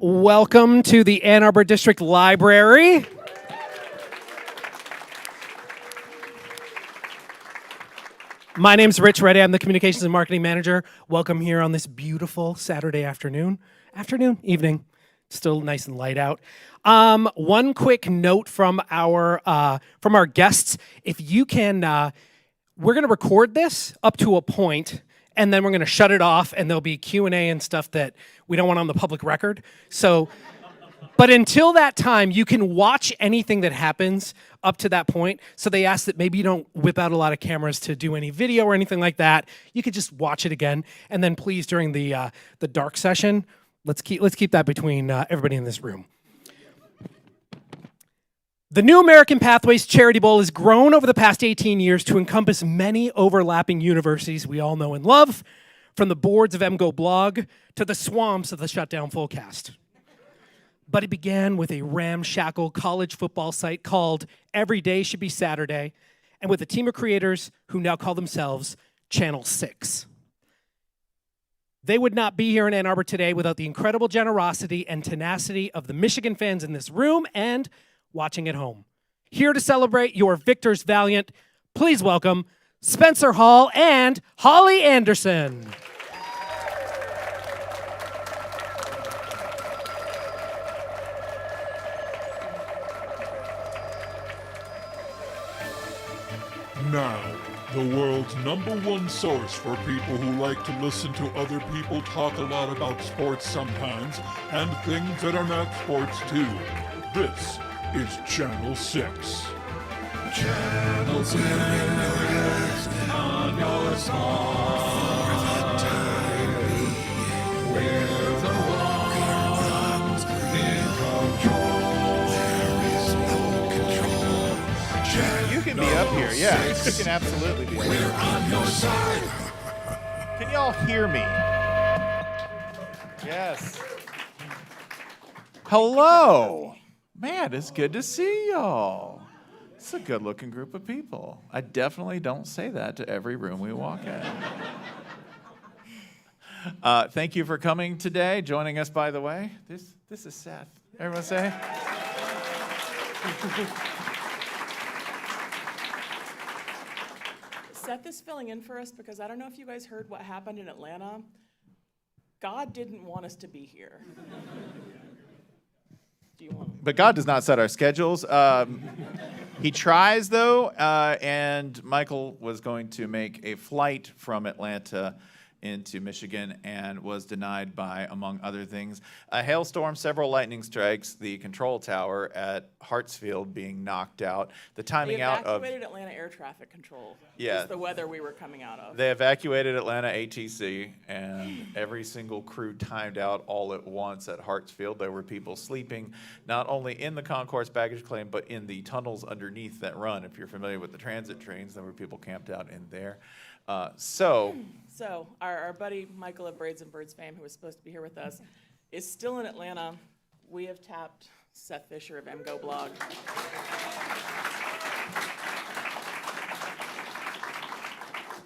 Welcome to the Ann Arbor District Library. My name's Rich Reddy. I'm the Communications and Marketing Manager. Welcome here on this beautiful Saturday afternoon. Evening. Still nice and light out. One quick note from our guests. If you can, we're going to record this up to a point, and then we're going to shut it off, and there'll be Q&A and stuff that we don't want on the public record. So, but until that time, you can watch anything that happens up to that point. So they ask that maybe you don't whip out a lot of cameras to do any video or anything like that. You could just watch it again, and then please, during the dark session, let's keep that between everybody in this room. The New American Pathways Charity Bowl has grown over the past 18 years to encompass many overlapping universities we all know and love, from the boards of MGO Blog to the swamps of the shutdown Fullcast. But it began with a ramshackle college football site called Every Day Should Be Saturday, and with a team of creators who now call themselves Channel 6. They would not be here in Ann Arbor today without the incredible generosity and tenacity of the Michigan fans in this room and watching at home. Here to celebrate your victors valiant, please welcome Spencer Hall and Holly Anderson. Now, the world's #1 source for people who like to listen to other people talk a lot about sports sometimes, and things that are not sports too. This is Channel 6. Channel 6 on your smart TV. We're the ones in control. There is no control. You can be up here, yeah. You can absolutely be. We're on your side. Can y'all hear me? Yes. Hello. Man, it's good to see y'all. It's a good-looking group of people. I definitely don't say that to every room we walk in. Thank you for coming today. Joining us, by the way, this is Seth. Everyone say. Seth is filling in for us because I don't know if you guys heard what happened in Atlanta. God didn't want us to be here. Do you want? But God does not set our schedules. He tries, though, and Michael was going to make a flight from Atlanta into Michigan and was denied by, among other things, a hailstorm, several lightning strikes, the control tower at Hartsfield being knocked out, the timing out of... They evacuated Atlanta air traffic control. Yeah. Is the weather we were coming out of. They evacuated Atlanta ATC, and every single crew timed out all at once at Hartsfield. There were people sleeping not only in the concourse baggage claim, but in the tunnels underneath that run. If you're familiar with the transit trains, there were people camped out in there. So our buddy Michael of Braids and Birds fame, who was supposed to be here with us, is still in Atlanta. We have tapped Seth Fisher of MGO Blog.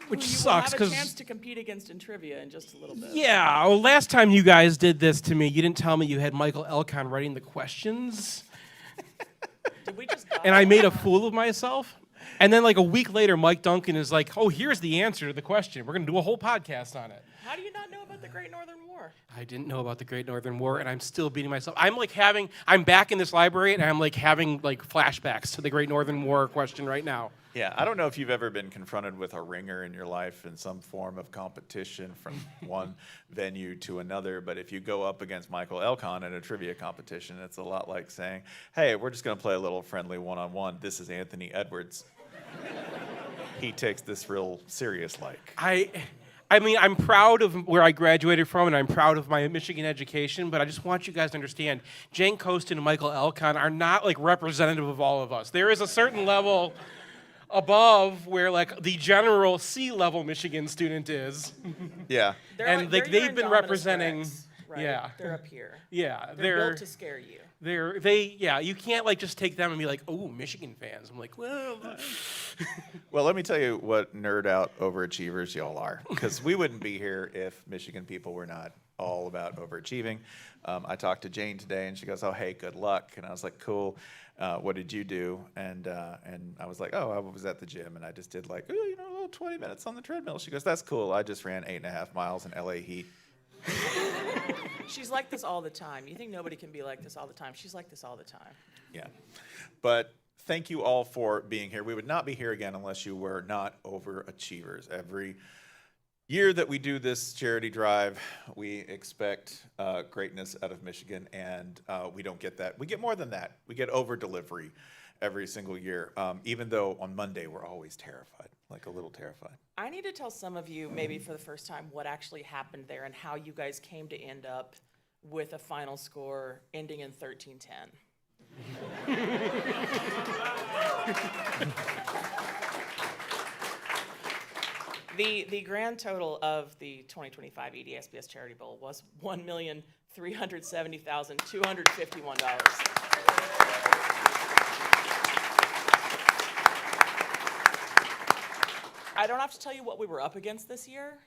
Which who you sucks, will have a 'cause- chance to compete against in trivia in just a little bit. Yeah, well, last time you guys did this to me, you didn't tell me you had Michael Elkon writing the questions, Did we just? and I made a fool of myself. And then like a week later, Mike Duncan is like, oh, here's the answer to the question. We're going to do a whole podcast on it. How do you not know about the Great Northern War? I didn't know about the Great Northern War, and I'm still beating myself. I'm back in this library, and I'm like having like flashbacks to the Great Northern War question right now. yeah, I don't know if you've ever been confronted with a ringer in your life in some form of competition from one venue to another, but if you go up against Michael Elkon in a trivia competition, it's a lot like saying, hey, we're just going to play a little friendly one-on-one. This is Anthony Edwards. He takes this real serious like. I mean, I'm proud of where I graduated from, and I'm proud of my Michigan education, but I just want you guys to understand, Jane Coaston and Michael Elkon are not like representative of all of us. There is a certain level above where like the general C-level Michigan student is. Yeah. And they're they've your been Indominus representing. Rex, right? Yeah. They're up here. Yeah, They're built to scare you. you can't like just take them and be like, oh, Michigan fans. I'm like, well. Well, let me tell you what nerd out overachievers y'all are, because we wouldn't be here if Michigan people were not all about overachieving. I talked to Jane today, and she goes, "Oh, hey, good luck." And I was like, "Cool. What did you do?" And I was like, "Oh, I was at the gym, and I just did like, 20 minutes on the treadmill." She goes, "That's cool. I just ran 8.5 miles in LA heat." She's like this all the time. You think nobody can be like this all the time? She's like this all the time. Yeah. But thank you all for being here. We would not be here again unless you were not overachievers. Every year that we do this charity drive, we expect greatness out of Michigan, and we don't get that. We get more than that. We get over delivery every single year, even though on Monday we're always terrified, like a little terrified. I need to tell some of you, maybe for the first time, what actually happened there and how you guys came to end up with a final score ending in 13-10. The grand total of the 2025 EDSBS Charity Bowl was $1,370,251. I don't have to tell you what we were up against this year.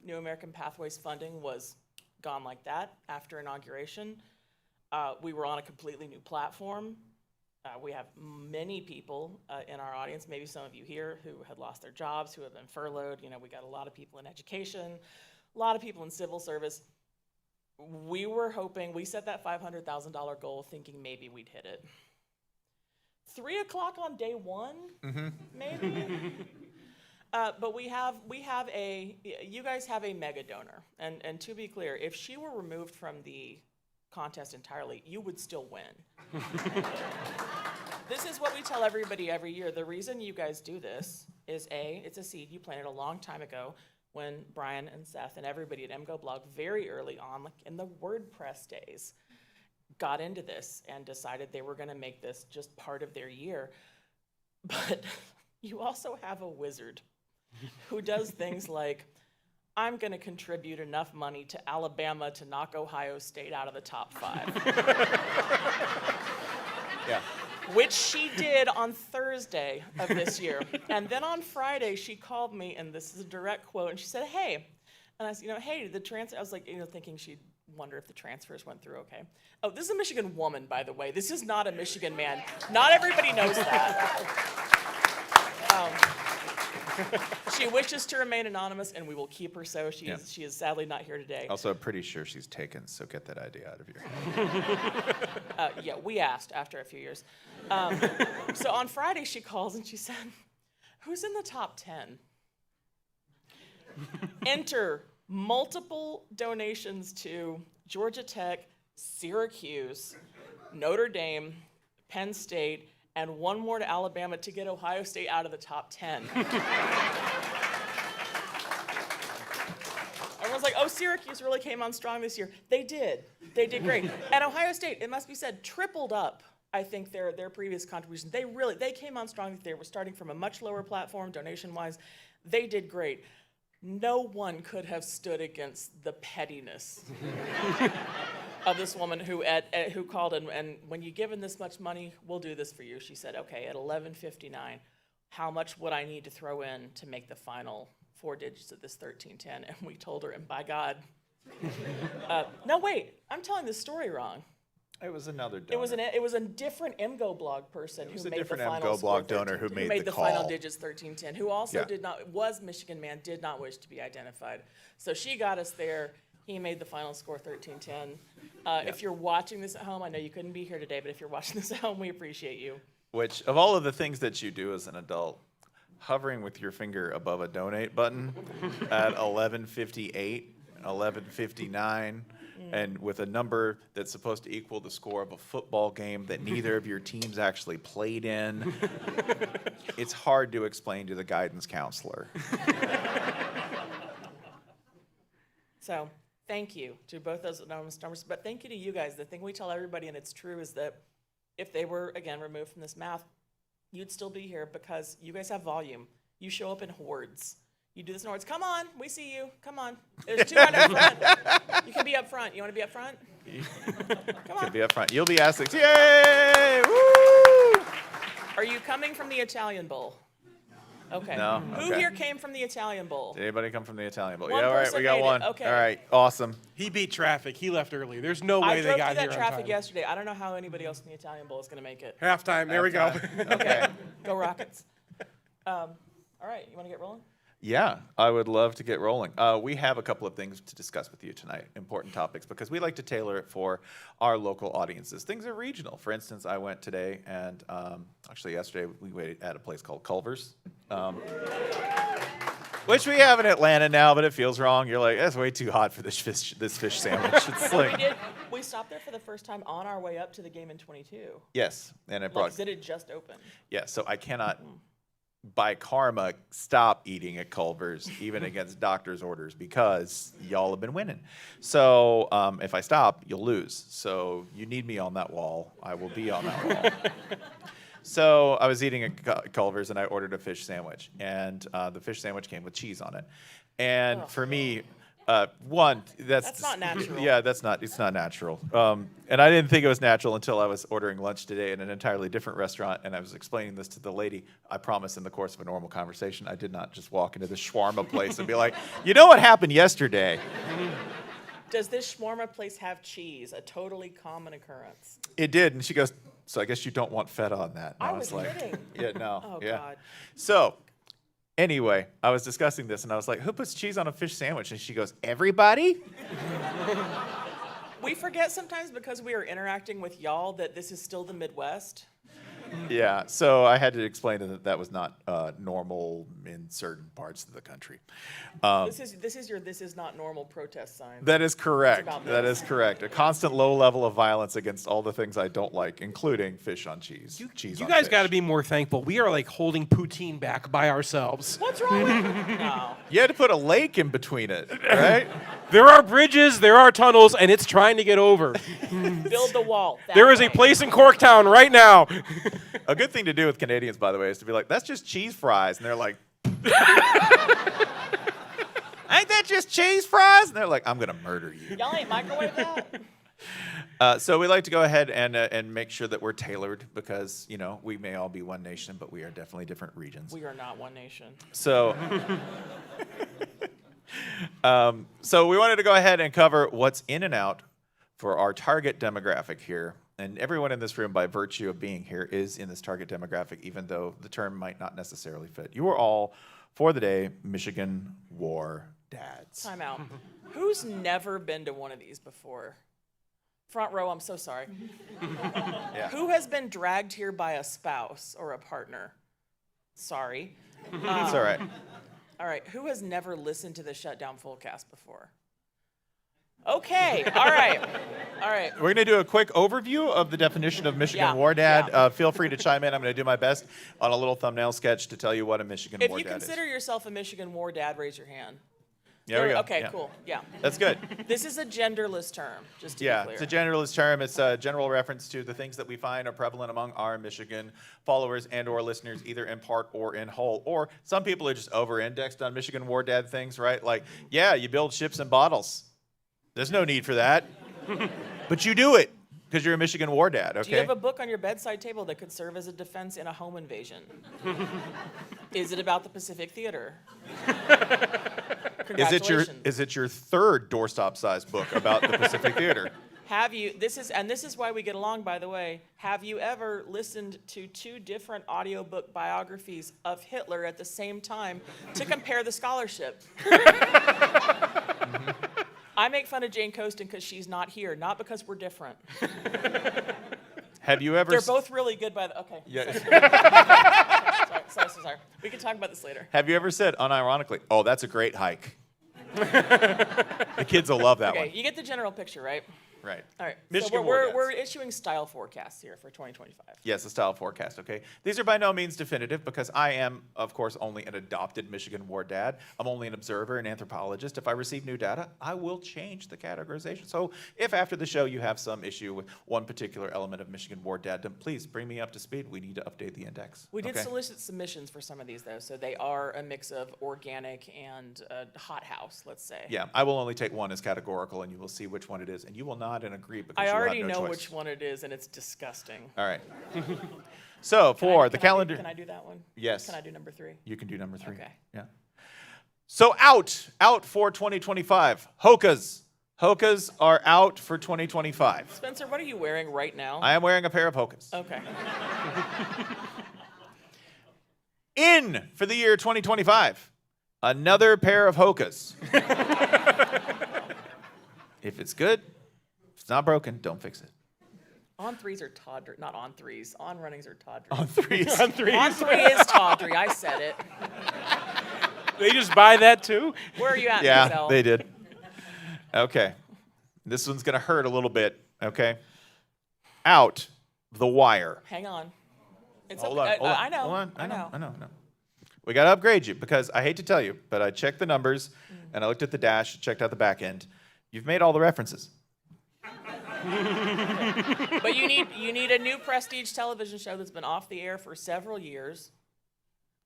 New American Pathways funding was gone like that after inauguration. We were on a completely new platform. We have many people in our audience, maybe some of you here, who had lost their jobs, who have been furloughed. We got a lot of people in education, a lot of people in civil service. We were hoping, we set that $500,000 goal thinking maybe we'd hit it. 3 o'clock on day one, maybe? But you guys have a mega donor. And to be clear, if she were removed from the contest entirely, you would still win. This is what we tell everybody every year. The reason you guys do this is it's a seed you planted a long time ago when Brian and Seth and everybody at MGoBlog very early on, like in the WordPress days, got into this and decided they were gonna make this just part of their year. But you also have a wizard who does things like, I'm going to contribute enough money to Alabama to knock Ohio State out of the top 5. Yeah. Which she did on Thursday of this year. And then on Friday, she called me, and this is a direct quote, and she said, hey. And I said, hey, the transfer, I was like, thinking she'd wonder if the transfers went through okay. Oh, this is a Michigan woman, by the way. This is not a Michigan man. Not everybody knows that. She wishes to remain anonymous, and we will keep her so. She is sadly not here today. Also, I'm pretty sure she's taken, so get that idea out of here. Yeah, we asked after a few years. So on Friday, she calls and she said, who's in the top 10? Enter multiple donations to Georgia Tech, Syracuse, Notre Dame, Penn State, and one more to Alabama to get Ohio State out of the top 10. Everyone's like, oh, Syracuse really came on strong this year. They did. They did great. And Ohio State, it must be said, tripled up, I think, their previous contribution. They came on strong. They were starting from a much lower platform, donation-wise. They did great. No one could have stood against the pettiness of this woman who called and when you given this much money, we'll do this for you. She said, okay, at 11:59, how much would I need to throw in to make the final 4 digits of this 1310? And we told her, and by God, no, wait, I'm telling this story wrong. It was another donor. It was a different MGoBlog person who made the final MGoBlog donor who made the call. Final digits 1310, who also was Michigan man, did not wish to be identified. So she got us there. He made the final score 1310. If you're watching this at home, I know you couldn't be here today, but if you're watching this at home, we appreciate you. Which, of all of the things that you do as an adult, hovering with your finger above a donate button at 11:58, 11:59, and with a number that's supposed to equal the score of a football game that neither of your teams actually played in, it's hard to explain to the guidance counselor. So thank you to both those anonymous numbers, but thank you to you guys. The thing we tell everybody, and it's true, is that if they were, again, removed from this math, you'd still be here because you guys have volume. You show up in hordes. You do this in hordes. Come on, we see you. Come on. There's 200 up front. You can be up front. You want to be up front? Come on. Can be up front. You'll be asked, yay! Woo! Are you coming from the Italian Bowl? Okay. No? Who Okay. here came from the Italian Bowl? Did anybody come from the Italian Bowl? One Yeah, all right, person we got made it. one. Okay. All right, awesome. He beat traffic. He left early. There's no I way drove they got through here that on traffic time. yesterday. I don't know how anybody else in the Italian Bowl is going to make it. Halftime. There we go. Okay. Go Rockets. All right, you want to get rolling? Yeah, I would love to get rolling. We have a couple of things to discuss with you tonight, important topics, because we like to tailor it for our local audiences. Things are regional. For instance, I went today, and actually yesterday we waited at a place called Culver's, which we have in Atlanta now, but it feels wrong. You're like, that's way too hot for this fish sandwich. It's like, We stopped there for the first time on our way up to the game in 22. yes, and it Like, brought, it had just opened. yeah, so I cannot, by karma, stop eating at Culver's, even against doctor's orders, because y'all have been winning. So if I stop, you'll lose. So you need me on that wall. I will be on that wall. So I was eating at Culver's, and I ordered a fish sandwich. And the fish sandwich came with cheese on it. And for me, one, That's not natural. Yeah, it's not natural. And I didn't think it was natural until I was ordering lunch today in an entirely different restaurant, and I was explaining this to the lady. I promise in the course of a normal conversation, I did not just walk into the shawarma place and be like, you know what happened yesterday? Does this shawarma place have cheese? A totally common occurrence. It did, and she goes, so I guess you don't want feta on that. And I was like, kidding. yeah, no, Oh, yeah. God. So anyway, I was discussing this, and I was like, who puts cheese on a fish sandwich? And she goes, everybody? We forget sometimes because we are interacting with y'all that this is still the Midwest. Yeah, so I had to explain that that was not normal in certain parts of the country. This is your "this is not normal" protest sign. That is correct. about That this. is correct. A constant low level of violence against all the things I don't like, including fish on cheese. Cheese You on guys fish. got to be more thankful. We are like holding poutine back by ourselves. What's wrong with No. You had to put a lake in between it, right? There are bridges, there are tunnels, and it's trying to get over. Build the wall. that There is a way. place in Corktown right now. A good thing to do with Canadians, by the way, is to be like, that's just cheese fries. And they're like, ain't that just cheese fries? And they're like, I'm going to murder you. Y'all ain't microwave that. So we like to go ahead and make sure that we're tailored because, you know, we may all be one nation, but we are definitely different regions. We are not one nation. So, so we wanted to go ahead and cover what's in and out for our target demographic here. And everyone in this room, by virtue of being here, is in this target demographic, even though the term might not necessarily fit. You are all, for the day, Michigan War Dads. Time out. Who's never been to one of these before? Front row, I'm so sorry. Yeah. Who has been dragged here by a spouse or a partner? Sorry. It's all right. All right. Who has never listened to the Shutdown Fullcast before? Okay. All right. All right. We're going to do a quick overview of the definition of Michigan Yeah, War Dad. yeah. Feel free to chime in. I'm going to do my best on a little thumbnail sketch to tell you what a Michigan If War you Dad consider is. yourself a Michigan War Dad, raise your hand. There we go. Okay, Yeah. cool. Yeah. That's good. This is a genderless term, just to Yeah, be clear. it's a generalist term. It's a general reference to the things that we find are prevalent among our Michigan followers and or listeners, either in part or in whole. Or some people are just over-indexed on Michigan War Dad things, right? Like, yeah, you build ships and bottles. There's no need for that. But you do it because you're a Michigan War Dad, okay? Do you have a book on your bedside table that could serve as a defense in a home invasion? Is it about the Pacific Theater? Congratulations. Is it your third doorstop-sized book about the Pacific Theater? Have you, this is why we get along, by the way, have you ever listened to two different audiobook biographies of Hitler at the same time to compare the scholarship? I make fun of Jane Coaston because she's not here, not because we're different. Have you ever? They're both really good by the, okay. Yeah. Sorry. We can talk about this later. Have you ever said unironically, "Oh, that's a great hike"? The kids will love that Okay, one. you get the general picture, right? Right. All right. Michigan so War Dads. we're issuing style forecasts here for 2025. Yes, a style forecast, okay? These are by no means definitive because I am, of course, only an adopted Michigan War Dad. I'm only an observer, an anthropologist. If I receive new data, I will change the categorization. So if after the show you have some issue with one particular element of Michigan War Daddom, please bring me up to speed. We need to update the index. We did okay? solicit submissions for some of these, though, so they are a mix of organic and hothouse, let's say. Yeah, I will only take one as categorical, and you will see which one it is. And you will not nod and agree because I you already have no know choice. which one it is, and it's disgusting. All right. So for the calendar. Can I do that one? Yes. Can I do number 3? You can do number 3. Okay. Yeah. So out for 2025. Hokas. Hokas are out for 2025. Spencer, what are you wearing right now? I am wearing a pair of Hokas. Okay. In for the year 2025, another pair of Hokas. If it's good, if it's not broken, don't fix it. On threes are tawdry. Not on threes. On runnings are tawdry. On threes. On three. On three is tawdry. I said it. They just buy that too? Where are you at, Yeah, Giselle? they did. Okay. This one's going to hurt a little bit, okay? Out the wire. Hang on. It's Hold okay. on, hold on. I know. Hold on. I know. We got to upgrade you because I hate to tell you, but I checked the numbers and I looked at the dash, checked out the back end. You've made all the references. But you need a new prestige television show that's been off the air for several years,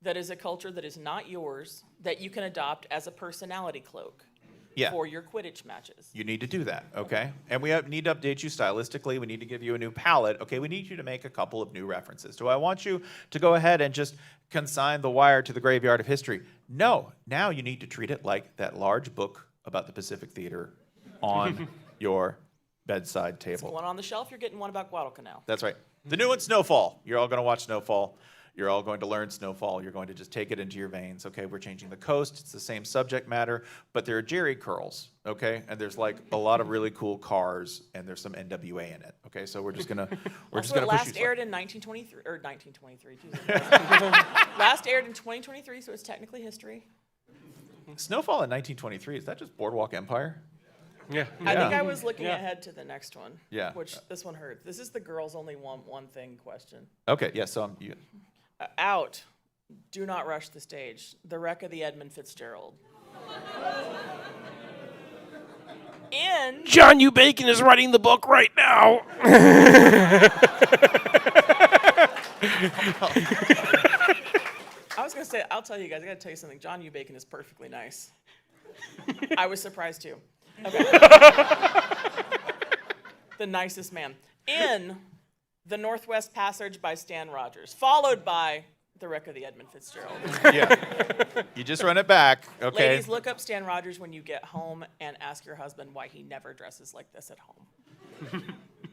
that is a culture that is not yours, that you can adopt as a personality cloak Yeah. for your Quidditch matches. You need to do that, okay? And we need to update you stylistically. We need to give you a new palette. Okay, we need you to make a couple of new references. Do I want you to go ahead and just consign the wire to the graveyard of history? No. Now you need to treat it like that large book about the Pacific Theater on your bedside table. One on the shelf, you're getting one about Guadalcanal. That's right. The new one's Snowfall. You're all going to watch Snowfall. You're all going to learn Snowfall. You're going to just take it into your veins. Okay, we're changing the coast. It's the same subject matter, but there are Jerry curls. Okay, and there's like a lot of really cool cars, and there's some NWA in it. Okay, so we're just gonna Also, push it you. last aired in 1923 or 1923. Jesus. Last aired in 2023, so it's technically history. Snowfall in 1923. Is that just Boardwalk Empire? Yeah. I think Yeah. I was looking Yeah. ahead to the next one. Yeah. Which this one hurts. This is the girls only want one thing question. Okay, yeah. So Out. Do not rush the stage. The wreck of the Edmund Fitzgerald. In. John U. Bacon is writing the book right now. I was gonna say, I'll tell you guys. I gotta tell you something. John U. Bacon is perfectly nice. I was surprised too. Okay. The nicest man. In The Northwest Passage by Stan Rogers, followed by The Wreck of the Edmund Fitzgerald. yeah, you just run it back. Okay. Ladies, look up Stan Rogers when you get home and ask your husband why he never dresses like this at home.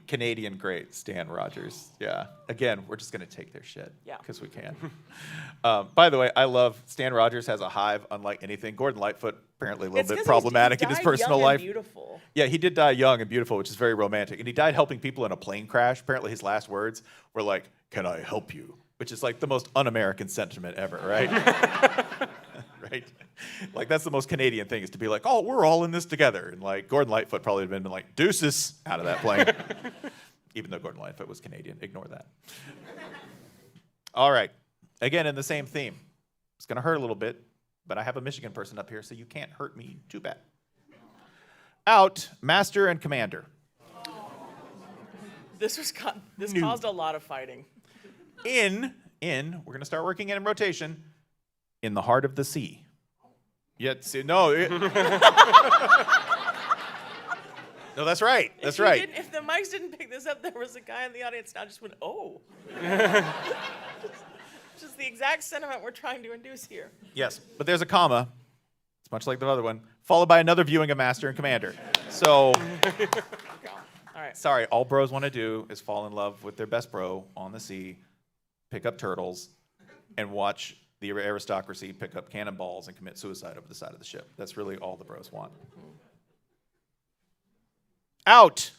Canadian great Stan Rogers. Yeah. Again, we're just gonna take their shit. Yeah. Because we can. By the way, I love Stan Rogers has a hive unlike anything. Gordon Lightfoot apparently a little It's bit 'cause problematic he in his died personal young life. And beautiful. Yeah, he did die young and beautiful, which is very romantic. And he died helping people in a plane crash. Apparently, his last words were like, "Can I help you?" Which is like the most un-American sentiment ever, right? Right? Like that's the most Canadian thing is to be like, "Oh, we're all in this together." And like Gordon Lightfoot probably would have been like, "Deuces," out of that plane. Even though Gordon Lightfoot was Canadian, ignore that. All right. Again, in the same theme. It's going to hurt a little bit, but I have a Michigan person up here, so you can't hurt me too bad. Out, Master and Commander. This caused a lot of fighting. In, we're going to start working in rotation, In the Heart of the Sea. Yet, no. No, that's right. That's right. If the mics didn't pick this up, there was a guy in the audience now just went, oh. Just the exact sentiment we're trying to induce here. Yes, but there's a comma. It's much like the other one, followed by another viewing of Master and Commander. So, Okay. All right. sorry, all bros want to do is fall in love with their best bro on the sea, pick up turtles, and watch the aristocracy pick up cannonballs and commit suicide over the side of the ship. That's really all the bros want. Out.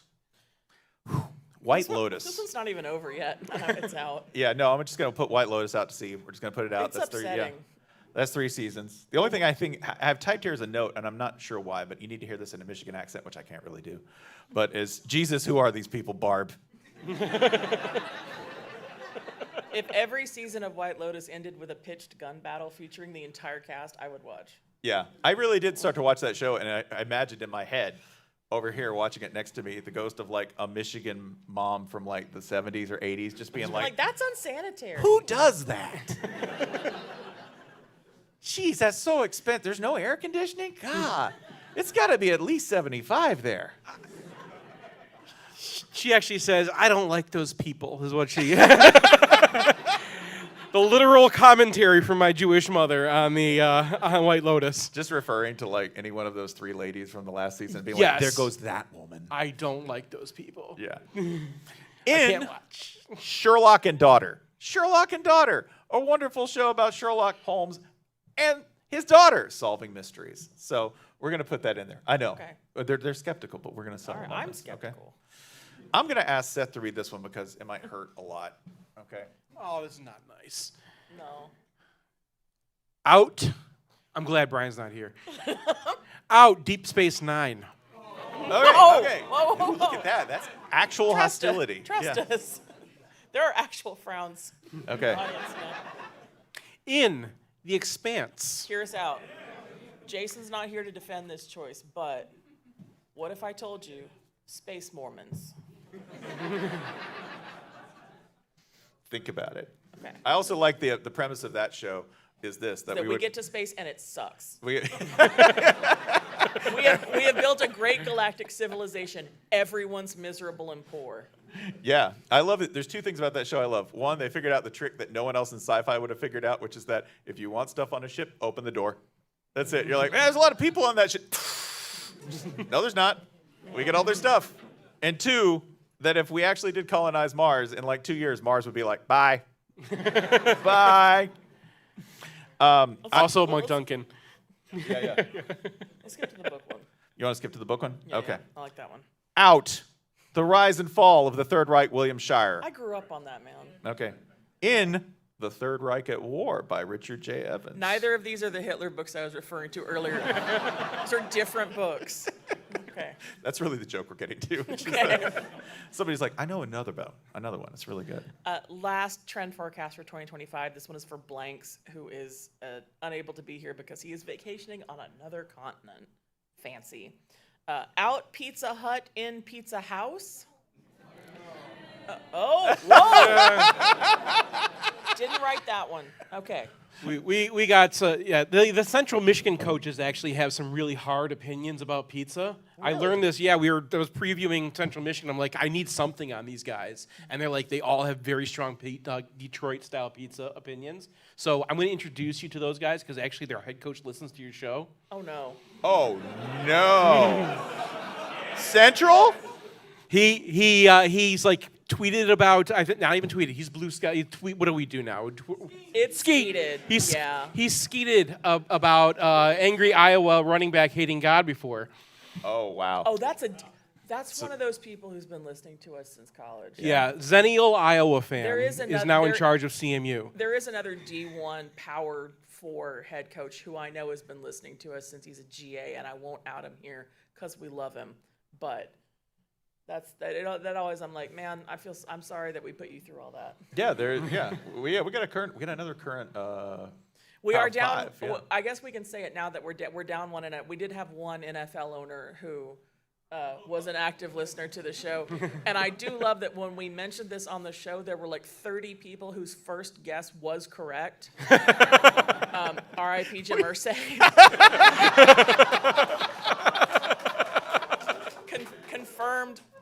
White Lotus. This one's not even over yet. It's out. Yeah, no, I'm just going to put White Lotus out to sea. We're just going to put it out. It's That's upsetting. That's 3 seasons. The only thing I have typed here as a note, and I'm not sure why, but you need to hear this in a Michigan accent, which I can't really do, but is, Jesus, who are these people, Barb? If every season of White Lotus ended with a pitched gun battle featuring the entire cast, I would watch. Yeah, I really did start to watch that show, and I imagined in my head, over here watching it next to me, the ghost of like a Michigan mom from like the 70s or 80s just being Like, that's unsanitary. who does that? Jeez, that's so expensive. There's no air conditioning? God, it's got to be at least 75 there. She actually says, "I don't like those people," is what she. The literal commentary from my Jewish mother on the on White Lotus. Just referring to like any one of those three ladies from the last season, being Yes. like, "There goes that woman." I don't like those people. Yeah. I In can't watch. Sherlock and Daughter. Sherlock and Daughter, a wonderful show about Sherlock Holmes and his daughter solving mysteries. So we're gonna put that in there. I know. Okay. They're skeptical, but we're gonna settle All right, on I'm this, skeptical. Okay? I'm gonna ask Seth to read this one because it might hurt a lot. Okay. Oh, this is not nice. No. Out. I'm glad Brian's not here. Out. Deep Space Nine. Okay. Whoa! Okay. Whoa, whoa, Look whoa. at that. That's actual hostility. Trust us. There are actual frowns. Okay. Audience now. In The Expanse. Hear us out. Jason's not here to defend this choice, but what if I told you Space Mormons? Think about it. Okay. I also like the premise of that show is this that That we we would get to space and it sucks. we, We have built a great galactic civilization. Everyone's miserable and poor. Yeah, I love it. There's two things about that show I love. One, they figured out the trick that no one else in sci-fi would have figured out, which is that if you want stuff on a ship, open the door. That's it. You're like, man, there's a lot of people on that ship. No, there's not. We get all their stuff. And two, that if we actually did colonize Mars, in like 2 years, Mars would be like, bye. Bye. Also, Mike Duncan. Yeah. Let's get to the book one. You want to skip to the book one? Yeah, Okay. yeah, I like that one. Out. The Rise and Fall of the Third Reich, William Shire. I grew up on that, man. Okay. In The Third Reich at War by Richard J. Evans. Neither of these are the Hitler books I was referring to earlier. These are different books. Okay. That's really the joke we're getting to. Which is Okay. that somebody's like, I know another one. It's really good. Last trend forecast for 2025. This one is for Blanks, who is unable to be here because he is vacationing on another continent. Fancy. Out Pizza Hut, in Pizza House. Whoa! Didn't write that one. Okay. We got the Central Michigan coaches actually have some really hard opinions about pizza. I learned this. Yeah, I was previewing Central Michigan. I'm like, I need something on these guys, and they're like, they all have very strong Detroit style pizza opinions. So I'm going to introduce you to those guys because actually their head coach listens to your show. Oh no. Oh no. Central? He's like tweeted about. I think not even tweeted. He's blue sky. What do we do now? It's skeeted. He's skeeted about angry Iowa running back hating God before. Oh wow. Oh, that's one of those people who's been listening to us since college. Yeah, Zennial Iowa fan There is now in there- charge of CMU. There is another D1 Power 4 head coach who I know has been listening to us since he's a GA, and I won't out him here because we love him. But that always, I'm like, man, I'm sorry that we put you through all that. Yeah, we got another current We Power are down. 5, yeah. Well, I guess we can say it now that we're down one, and we did have one NFL owner who was an active listener to the show, and I do love that when we mentioned this on the show, there were like 30 people whose first guess was correct. R.I.P. Jim Irsay.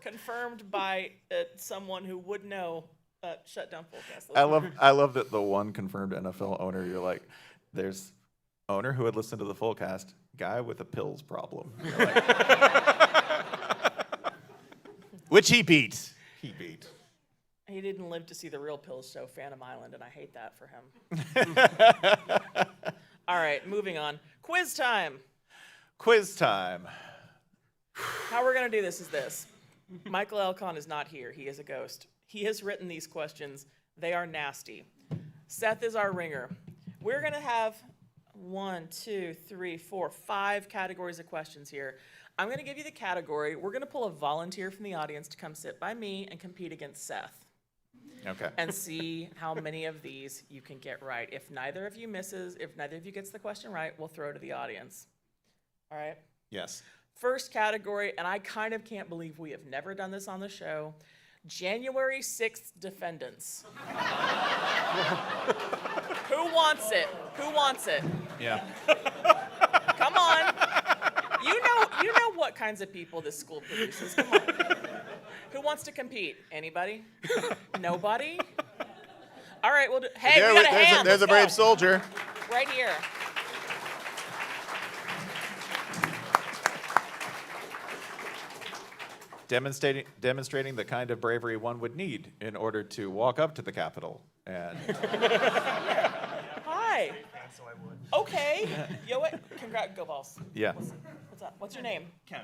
Confirmed by someone who would know. Shut down Fullcast. I love that the one confirmed NFL owner, you're like, there's owner who had listened to the full cast, guy with a pills problem. You're like, which he beat. He didn't live to see the real Pills show, Phantom Island, and I hate that for him. All right, moving on. Quiz time. Quiz time. How we're going to do this is this. Michael Elcon is not here. He is a ghost. He has written these questions. They are nasty. Seth is our ringer. We're going to have 5 categories of questions here. I'm going to give you the category. We're going to pull a volunteer from the audience to come sit by me and compete against Seth. Okay. And see how many of these you can get right. If neither of you gets the question right, we'll throw it to the audience. All right? Yes. First category, and I kind of can't believe we have never done this on the show, January 6th defendants. Who wants it? Who wants it? Yeah. Come on. You know what kinds of people this school produces. Come on. Who wants to compete? Anybody? Nobody? All right, we'll do. Hey, There we got a there's hand. there's a Let's brave go. soldier. Right here. Demonstrating the kind of bravery one would need in order to walk up to the Capitol. And Hi. Okay. Yo, what? Congrats, go Vols. yeah. What's up? What's your name? Ken.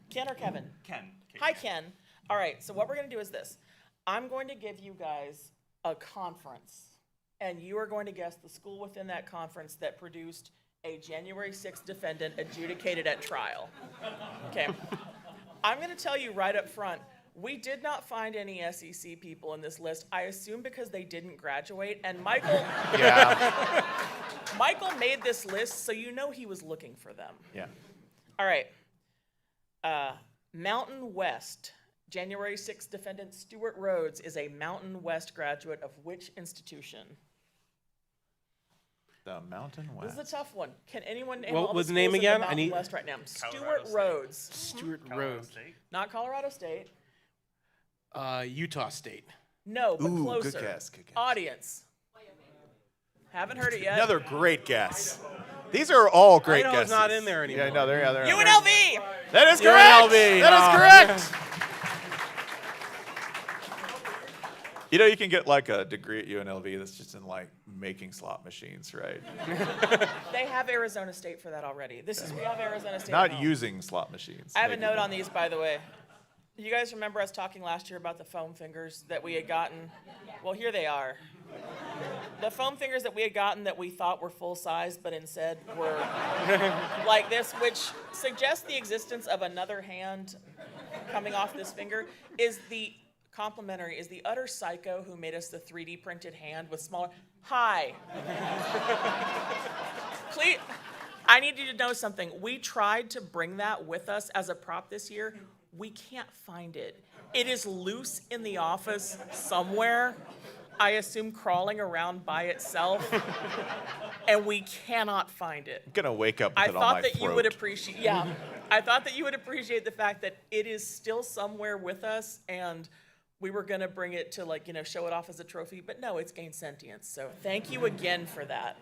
Ken or Kevin? Ken. Hi, Ken. All right, so what we're going to do is this. I'm going to give you guys a conference, and you are going to guess the school within that conference that produced a January 6th defendant adjudicated at trial. Okay. I'm going to tell you right up front, we did not find any SEC people in this list. I assume because they didn't graduate, and Michael Yeah. Michael made this list, so you know he was looking for them. Yeah. All right. Mountain West. January 6th defendant Stuart Rhodes is a Mountain West graduate of which institution? The Mountain This West. is a tough one. Can anyone name What all was the the name schools in again? the I Mountain need- West right now? Stuart Colorado State. Rhodes. Stuart Colorado Road. State. Not Colorado State. Utah State. No, but Ooh, closer. good guess, good guess. Audience. Haven't heard it yet. Another great guess. These are all great I know guesses. it's not in there anymore. Yeah, no, they're there. UNLV. That is correct. UNLV. That is correct. You know, you can get like a degree at UNLV that's just in like making slot machines, right? They have Arizona State for that already. We have Arizona State. at Not home. using slot machines. I have a making note them. on these, by the way. You guys remember us talking last year about the foam fingers that we had gotten? Well, here they are. The foam fingers that we had gotten that we thought were full size, but instead were like this, which suggests the existence of another hand coming off this finger, is the utter psycho who made us the 3D printed hand with smaller. Hi. Please. I need you to know something. We tried to bring that with us as a prop this year. We can't find it. It is loose in the office somewhere. I assume crawling around by itself. And we cannot find it. I'm gonna wake up with I it on my thought that throat. you would appreciate, yeah. I thought that you would appreciate the fact that it is still somewhere with us, and we were gonna bring it to show it off as a trophy, but no, it's gained sentience. So thank you again for that.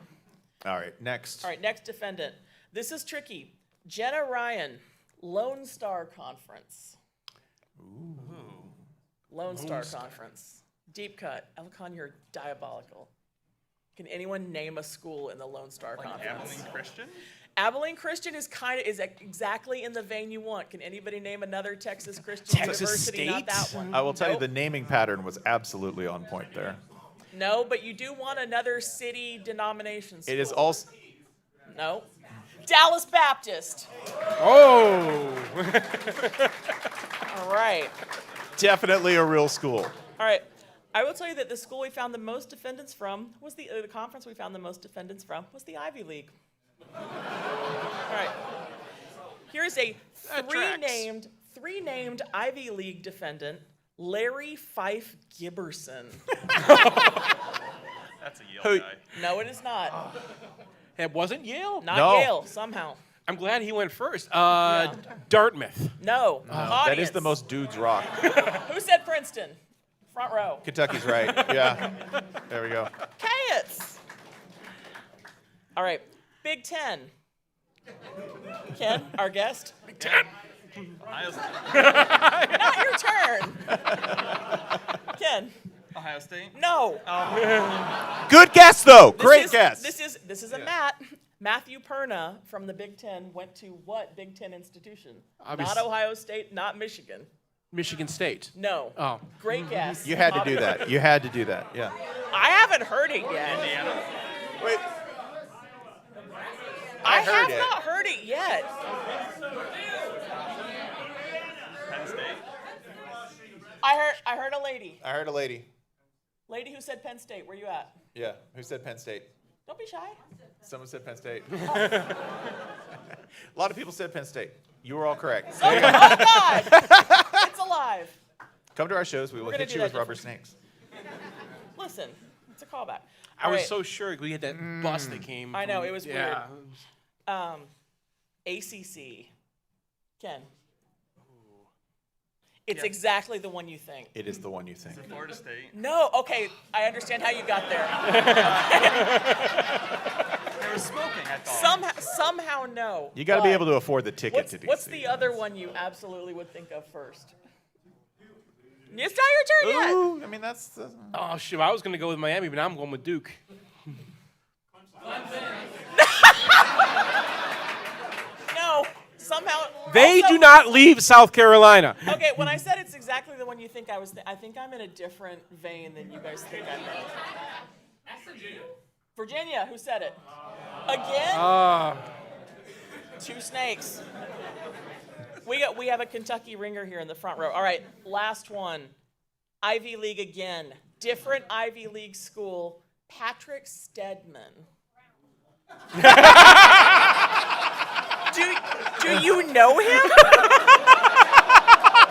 All right, next. All right, next defendant. This is tricky. Jenna Ryan, Lone Star Conference. Ooh. Lone Star Conference. Deep cut. Elcon, you're diabolical. Can anyone name a school in the Lone Star Conference? Abilene Christian. Abilene Christian is exactly in the vein you want. Can anybody name another Texas Christian Texas university? Not State? that one. I will tell you Nope. the naming pattern was absolutely on point there. No, but you do want another city denomination school. It is also No. Dallas Baptist. Oh. All right. definitely a real school. All right. I will tell you that the school we found the most defendants from was the conference we found the most defendants from was the Ivy League. All right. Here's a three named Ivy League defendant, Larry Fife Gibberson. That's a Yale Who- guy. No, it is not. It wasn't Yale? Not No. Yale, somehow. I'm glad he went first. Dartmouth. No. That Audience. is the most dudes rock. Who said Princeton? Front row. Kentucky's right. Yeah. There we go. Cats. All right. Big Ten. Ken, our guest. Big Ten. Ohio State. Not your turn. Ken. Ohio State. No. Good guess though. This Great is- guess. This is a Matt. Matthew Perna from the Big Ten went to what Big Ten institution? Obvious- Not Ohio State, not Michigan. Michigan State. No. Oh. Great guess. You had to do Obvious. that. You had to do that. Yeah. I haven't heard it yet. Indiana. Wait. I heard have it. not heard it yet. Penn State. I heard a lady. I heard a lady. Lady who said Penn State. Where you at? Yeah. Who said Penn State? Don't be shy. Someone said Penn State. A lot of people said Penn State. You were all correct. Oh God! It's alive. Come to our shows. We will gonna hit do you that with rubber different. snakes. Listen, it's a callback. I All was right. so sure we had that bus that came. I know, from- it was yeah. ACC. Ken. It's exactly the one you think. It is the one you think. Florida State. No, okay, I understand how you got there. There was smoking, I thought. Somehow no. You got to be but able to afford the ticket to DC. What's the other one you absolutely would think of first? It's not your turn yet. Ooh, I mean, that's. Oh, shit. I was going to go with Miami, but now I'm going with Duke. No, somehow. They also- do not leave South Carolina. Okay, when I said it's exactly the one you think I was, I think I'm in a different vein than you guys think I'm in. Virginia, who said it? Again? Two snakes. We have a Kentucky ringer here in the front row. All right, last one. Ivy League again. Different Ivy League school. Patrick Stedman. Do you know him?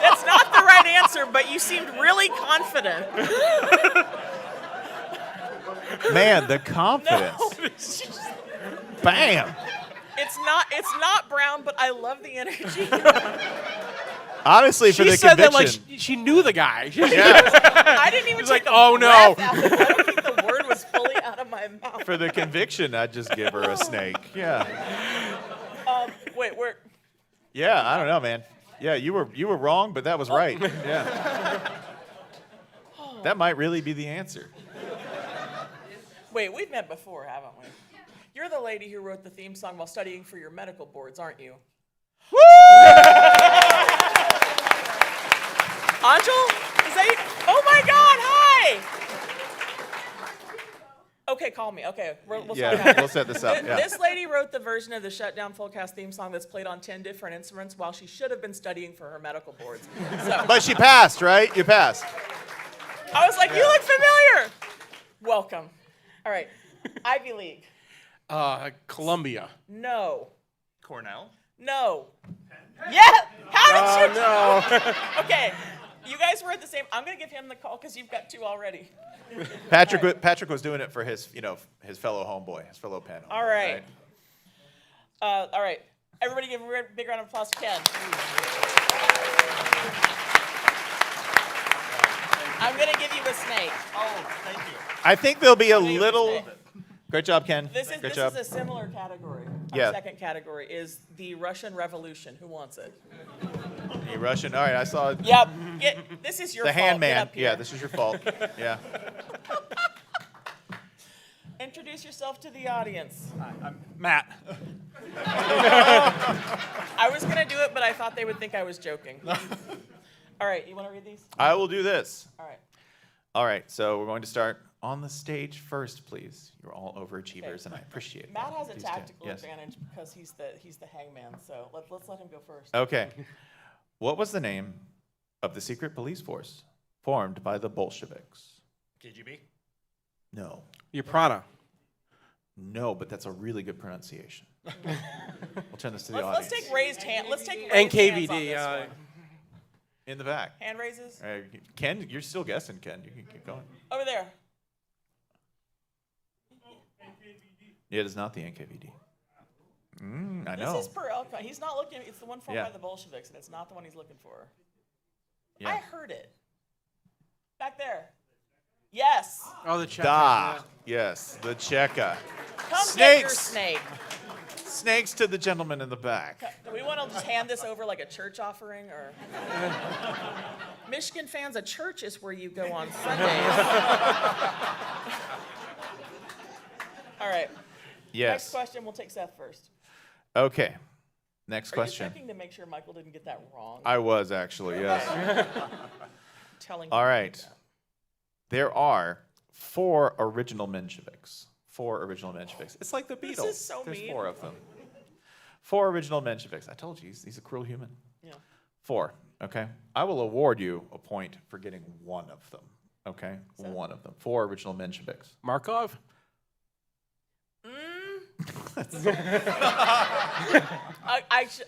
That's not the right answer, but you seemed really confident. Man, the confidence. Bam. It's not Brown, but I love the energy. Honestly, for She the said that conviction. like she knew the guy. I didn't even He's take like, a "Oh, no." breath out of it. I don't think the word was fully out of my mouth. For the conviction, I'd just give her a snake. Yeah. Wait, where? Yeah, I don't know, man. Yeah, you were wrong, but that was right. Yeah. That might really be the answer. Wait, we've met before, haven't we? You're the lady who wrote the theme song while studying for your medical boards, aren't you? Angel? Is that you? Oh my God! Hi. Okay, call me. Okay, we'll talk Yeah, about it. we'll set this up. Yeah. This lady wrote the version of the Shutdown Fullcast theme song that's played on 10 different instruments while she should have been studying for her medical boards. So But she passed, right? You passed. I was like, you look familiar. Welcome. All right, Ivy League. Columbia. No. Cornell. No. Yeah. How did you? No. Okay, you guys were at the same. I'm gonna give him the call because you've got two already. Patrick was doing it for his fellow homeboy, his fellow panel. All right. All right. Everybody give a big round of applause to Ken. I'm going to give you a snake. Oh, thank you. I think there'll be a you a little. snake. Great job, Ken. This Great job. is a similar category. Our Yeah. second category is the Russian Revolution. Who wants it? You Russian. All right, I saw Yep. This is your the fault. Get handman. up here. Yeah, this is your fault. Yeah. Introduce yourself to the audience. I'm Matt. I was going to do it, but I thought they would think I was joking. All right. You want to read these? I will do this. All right. All right, so we're going to start on the stage first, please. You're all overachievers, and I appreciate it. Matt has a Please do. tactical Yes. advantage because he's the hangman. So let's let him go first. Okay. What was the name of the secret police force formed by the Bolsheviks? KGB. No. Yaprana. No, but that's a really good pronunciation. We'll turn this to the Let's audience. take raised hand. Let's take raised hands on NKVD. this one. In the back. Hand raises Ken, you're still guessing, Ken. You can keep going. over there. Yeah, it is not the NKVD. I know. This is per Elkhorn. He's not looking. It's the one formed Yeah. by the Bolsheviks, and it's not the one he's looking for. Yeah. I heard it. Back there. Yes. Oh, the check. Da. Yes, the Cheka. Come get your Snakes. snake. Snakes to the gentleman in the back. Do we want to just hand this over like a church offering, or? Michigan fans, a church is where you go on Sundays. All right. Next Yes. question. We'll take Seth first. Okay. Next Are question. you checking to make sure Michael didn't get that wrong? I was actually, yes. Telling All you. right. There are 4 original Mensheviks. 4 original Mensheviks. It's like the Beatles. This is so There's mean. 4 of them. 4 original Mensheviks. I told you, he's a cruel human. Yeah. 4, okay? I will award you a point for getting one of them, okay? One of them. 4 original Mensheviks. Markov.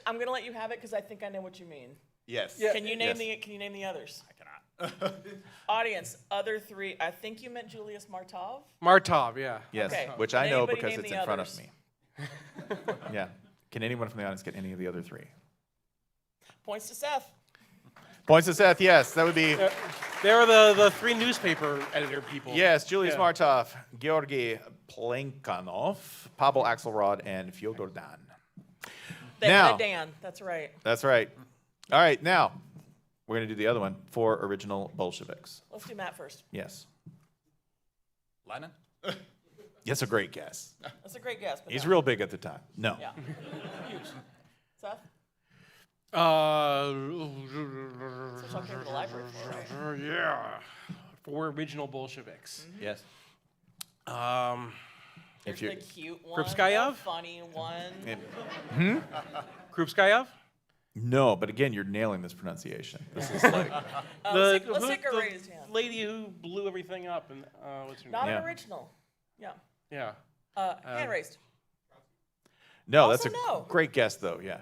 I'm gonna let you have it because I think I know what you mean. Yes. Can you name the others? I cannot. Audience, other 3. I think you meant Julius Martov. Martov, yeah. Yes, Okay. which Can I know anybody because name it's the in front others? of me. Yeah. Can anyone from the audience get any of the other 3? Points to Seth. Points to Seth, yes. That would be, They were the 3 newspaper editor people. yes, Julius Yeah. Martov, Georgy Plenkanov, Pavel Axelrod, and Fyodor Dan. They Now- had a Dan. That's right. That's right. All right, now we're going to do the other one for original Bolsheviks. Let's do Matt first. Yes. Lenin? That's a great guess. That's a great guess. But He's no. real big at the time. No. Yeah. Huge. Seth? Switch on to the library for, right? Yeah. 4 original Bolsheviks. Yes. Here's you're- the cute one. Krupskaya? The funny one. Krupskaya? No, but again, you're nailing this pronunciation. This is like, Let's take a raised hand. lady who blew everything up. And what's her Not name? Yeah. an original. Yeah. Yeah. Hand raised. no, that's a Also no. great guess, though. Yeah.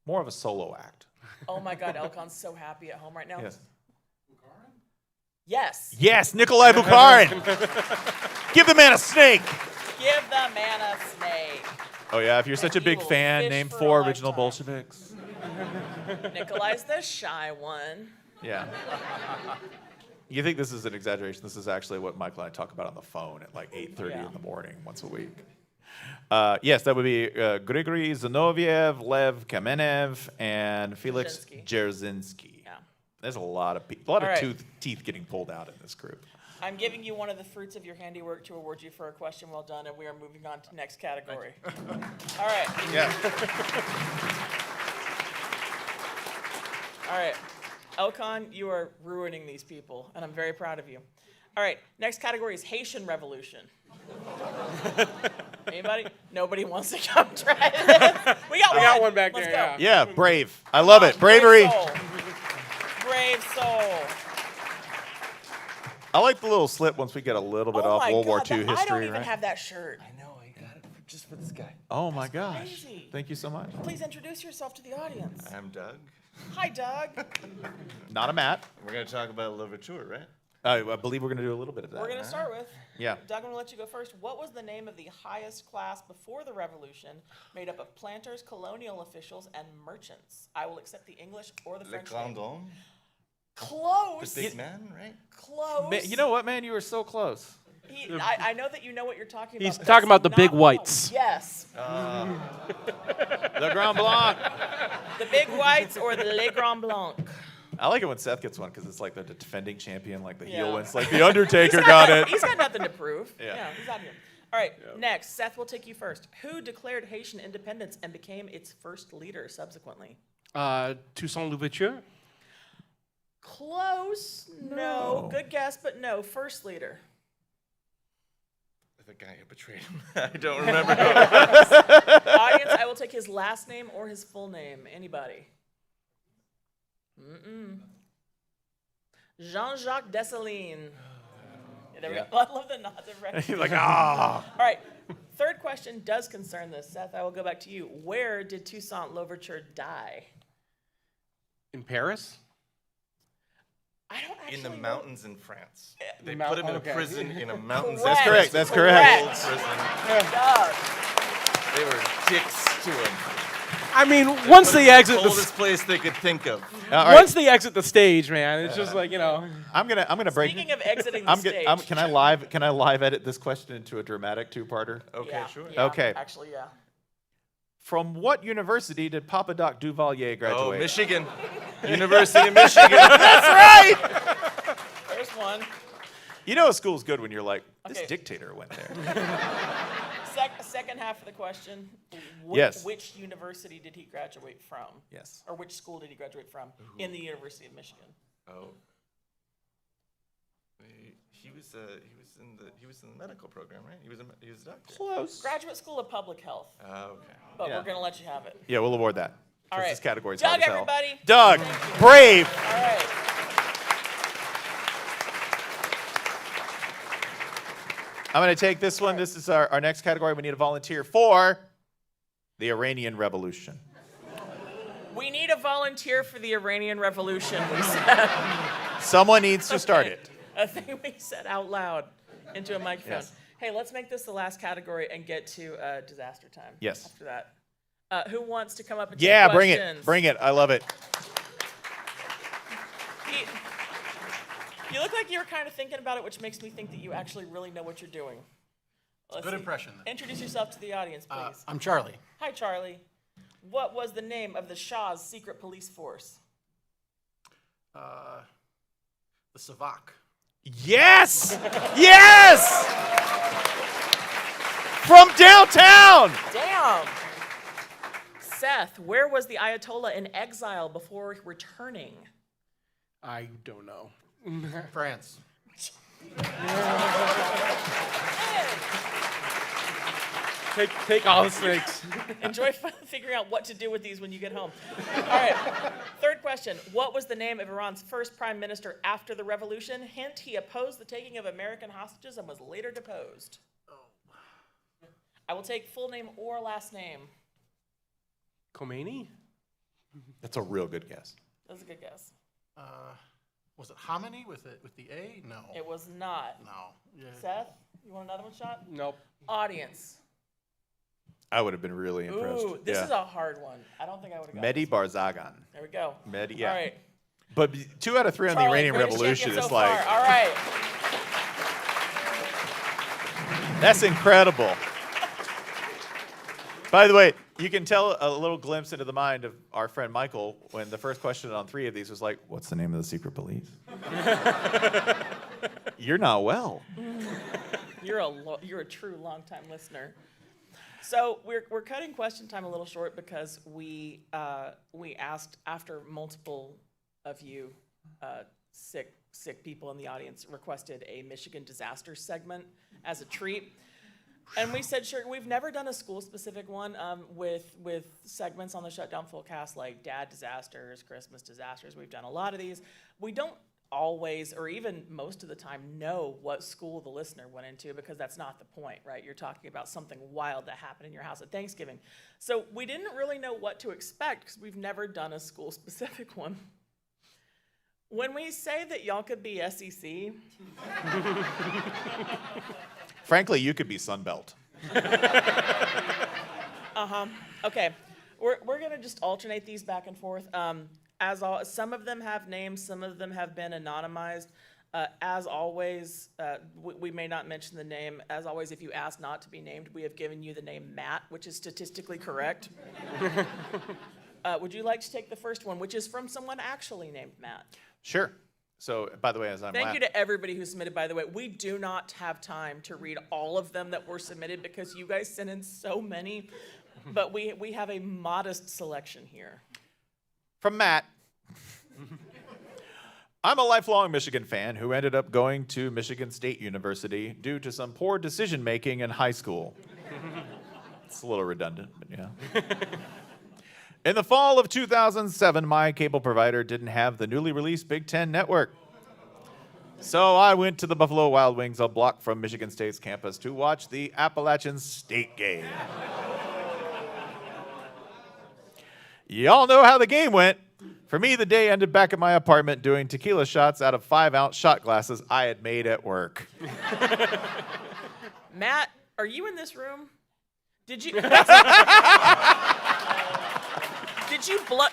More of a solo act. Oh my God, Elkon's so happy at home right now. Yes. Yes. Yes, Nikolai Bukharin. Give the man a snake. Give the man a snake. Oh, yeah. If you're such a he big will fan, fish name for a 4 original lifetime. Bolsheviks. Nikolai's the shy one. Yeah. You think this is an exaggeration? This is actually what Michael and I talk about on the phone at like 8:30 Yeah. in the morning once a week. Yes, that would be Grigory Zinoviev, Lev Kamenev, and Felix Dzerzhinsky. Yeah. There's a lot of a lot All of right. teeth getting pulled out in this group. I'm giving you one of the fruits of your handiwork to award you for a question well done, and we are moving on to next category. All right. Yeah. All right. Elkon, you are ruining these people, and I'm very proud of you. All right. Next category is Haitian Revolution. Anybody? Nobody wants to come try this. We got I got one back Let's there, go. yeah. Yeah, brave. I love it. Bravery. Brave soul. Brave soul. I like the little slip once we get a little bit Oh off my World War God, II I history, don't even right? have that shirt. I know, I got it just for this guy. Oh my gosh. crazy. Thank you so much. Please introduce yourself to the audience. I'm Doug. Hi, Doug. Not a Matt. We're going to talk about Louverture, right? I believe we're going to do a little bit of that. We're going to start with, Yeah. Doug, I'm going to let you go first. What was the name of the highest class before the Revolution, made up of planters, colonial officials, and merchants? I will accept the English or the Le French Grand name. Homme, Close. the big man, right? Close. Man, you know what, man? You were so close. I know that you know what you're talking about. He's but talking about that's the big not whites. one. Yes. Le Grand Blanc. The big whites or the Le Grand Blanc. I like it when Seth gets one because it's like the defending champion, like the heel Yeah. wins. Like the Undertaker got it. He's got nothing to prove. Yeah. He's out here. All right, next, Seth will take you first. Who declared Haitian independence and became its first leader subsequently? Toussaint Louverture? Close. No. Good guess, but no. First leader. The guy who betrayed him. I don't remember. Audience, I will take his last name or his full name. Anybody? Jean-Jacques Dessalines. Yeah, there we go. I love the nods of recognition. He's like, ah. All right. Third question does concern this. Seth, I will go back to you. Where did Toussaint Louverture die? In Paris? I don't actually In the know. mountains in France. They Mount- put him in okay. a prison in a mountains. Correct. correct, that's Old correct. prison. Doug. They were dicks to him. I mean, once they exit the Coldest place they could think of. All right, once they exit the stage, man, it's just like, you know. I'm gonna break. Speaking of exiting the stage. Can I live edit this question into a dramatic two-parter? Okay, Yeah, sure. yeah, Okay. Actually, yeah. From what university did Papa Doc Duvalier graduate? Oh, Michigan. University of Michigan. There's one. You know a school's good when you're like, this Okay. dictator went there. Second half of the question. Yes. Which university did he graduate from? Yes. Or which school did he graduate from in the University of Michigan? Oh. He was in the medical program, right? He was a doctor. Close. Graduate School of Public Health. Okay. But Yeah. we're going to let you have it. Yeah, we'll award that. All 'Cause right. This category's Doug, hard as hell. everybody. Doug, Thank you. brave. All right. I'm going to take this one. This is our next category. We need a volunteer for the Iranian Revolution. We need a volunteer for the Iranian Revolution, we said. Someone needs to start it. A thing we said out loud into a microphone. Yes. Hey, let's make this the last category and get to disaster time. Yes. After that. Who wants to come up and Yeah, take bring questions? it. Bring it. I love it. You look like you were kind of thinking about it, which makes me think that you actually really know what you're doing. Let's Good see. impression. Introduce yourself to the audience, please. I'm Charlie. Hi, Charlie. What was the name of the Shah's secret police force? The Savak. Yes! Yes! From downtown! Damn! Seth, where was the Ayatollah in exile before returning? I don't know. France. Take all the snakes. Enjoy figuring out what to do with these when you get home. All right. Third question. What was the name of Iran's first prime minister after the revolution? Hint, he opposed the taking of American hostages and was later deposed. I will take full name or last name. Khomeini? That's a real good guess. That's a good guess. Was it Hominy with the A? No. It was not. No. Yeah. Seth, you want another one shot? Nope. Audience. I would have been really impressed. Ooh, this is a hard one. I don't think I would have got Mehdi this one. Barzagan. There we go. Mehdi, yeah. All right. But 2 out of 3 on the Charlie, Iranian greatest Revolution champion is so like, far. All right. that's incredible. By the way, you can tell a little glimpse into the mind of our friend Michael when the first question on 3 of these was like, what's the name of the secret police? You're not well. You're a true long-time listener. So we're cutting question time a little short because we asked, after multiple of you sick people in the audience requested a Michigan disaster segment as a treat. And we said, sure, we've never done a school-specific one with segments on the Shutdown Fullcast like dad disasters, Christmas disasters. We've done a lot of these. We don't always, or even most of the time, know what school the listener went into because that's not the point, right? You're talking about something wild that happened in your house at Thanksgiving. So we didn't really know what to expect because we've never done a school-specific one. When we say that y'all could be SEC, Frankly, you could be Sunbelt. okay, we're gonna just alternate these back and forth. Some of them have names, some of them have been anonymized. As always, we may not mention the name. As always, if you ask not to be named, we have given you the name Matt, which is statistically correct. Would you like to take the first one, which is from someone actually named Matt? Sure. So, by the way, as I'm Thank you to everybody who submitted, by the way. We do not have time to read all of them that were submitted because you guys sent in so many, but we have a modest selection here. From Matt. I'm a lifelong Michigan fan who ended up going to Michigan State University due to some poor decision making in high school. It's a little redundant, but yeah. In the fall of 2007, my cable provider didn't have the newly released Big Ten Network. So I went to the Buffalo Wild Wings a block from Michigan State's campus to watch the Appalachian State game. Y'all know how the game went. For me, the day ended back at my apartment doing tequila shots out of 5-ounce shot glasses I had made at work. Matt, are you in this room? Did you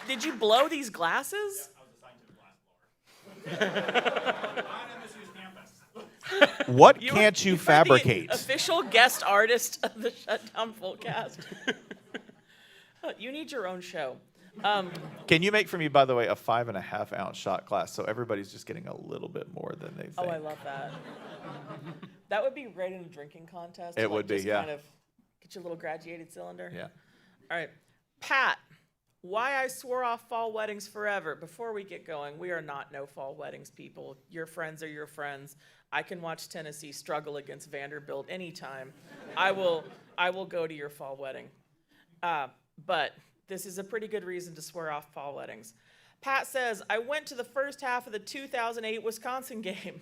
did you blow these glasses? What can't you were fabricate? the official guest artist of the Shutdown Fullcast. You need your own show. Can you make for me, by the way, a 5.5-ounce shot glass so everybody's just getting a little bit more than they think? Oh, I love that. That would be great in a drinking contest. It would be, just yeah. Kind of get your little graduated cylinder. Yeah. All right. Pat, why I swore off fall weddings forever. Before we get going, we are not no fall weddings people. Your friends are your friends. I can watch Tennessee struggle against Vanderbilt anytime. I will go to your fall wedding. But this is a pretty good reason to swear off fall weddings. Pat says, I went to the first half of the 2008 Wisconsin game.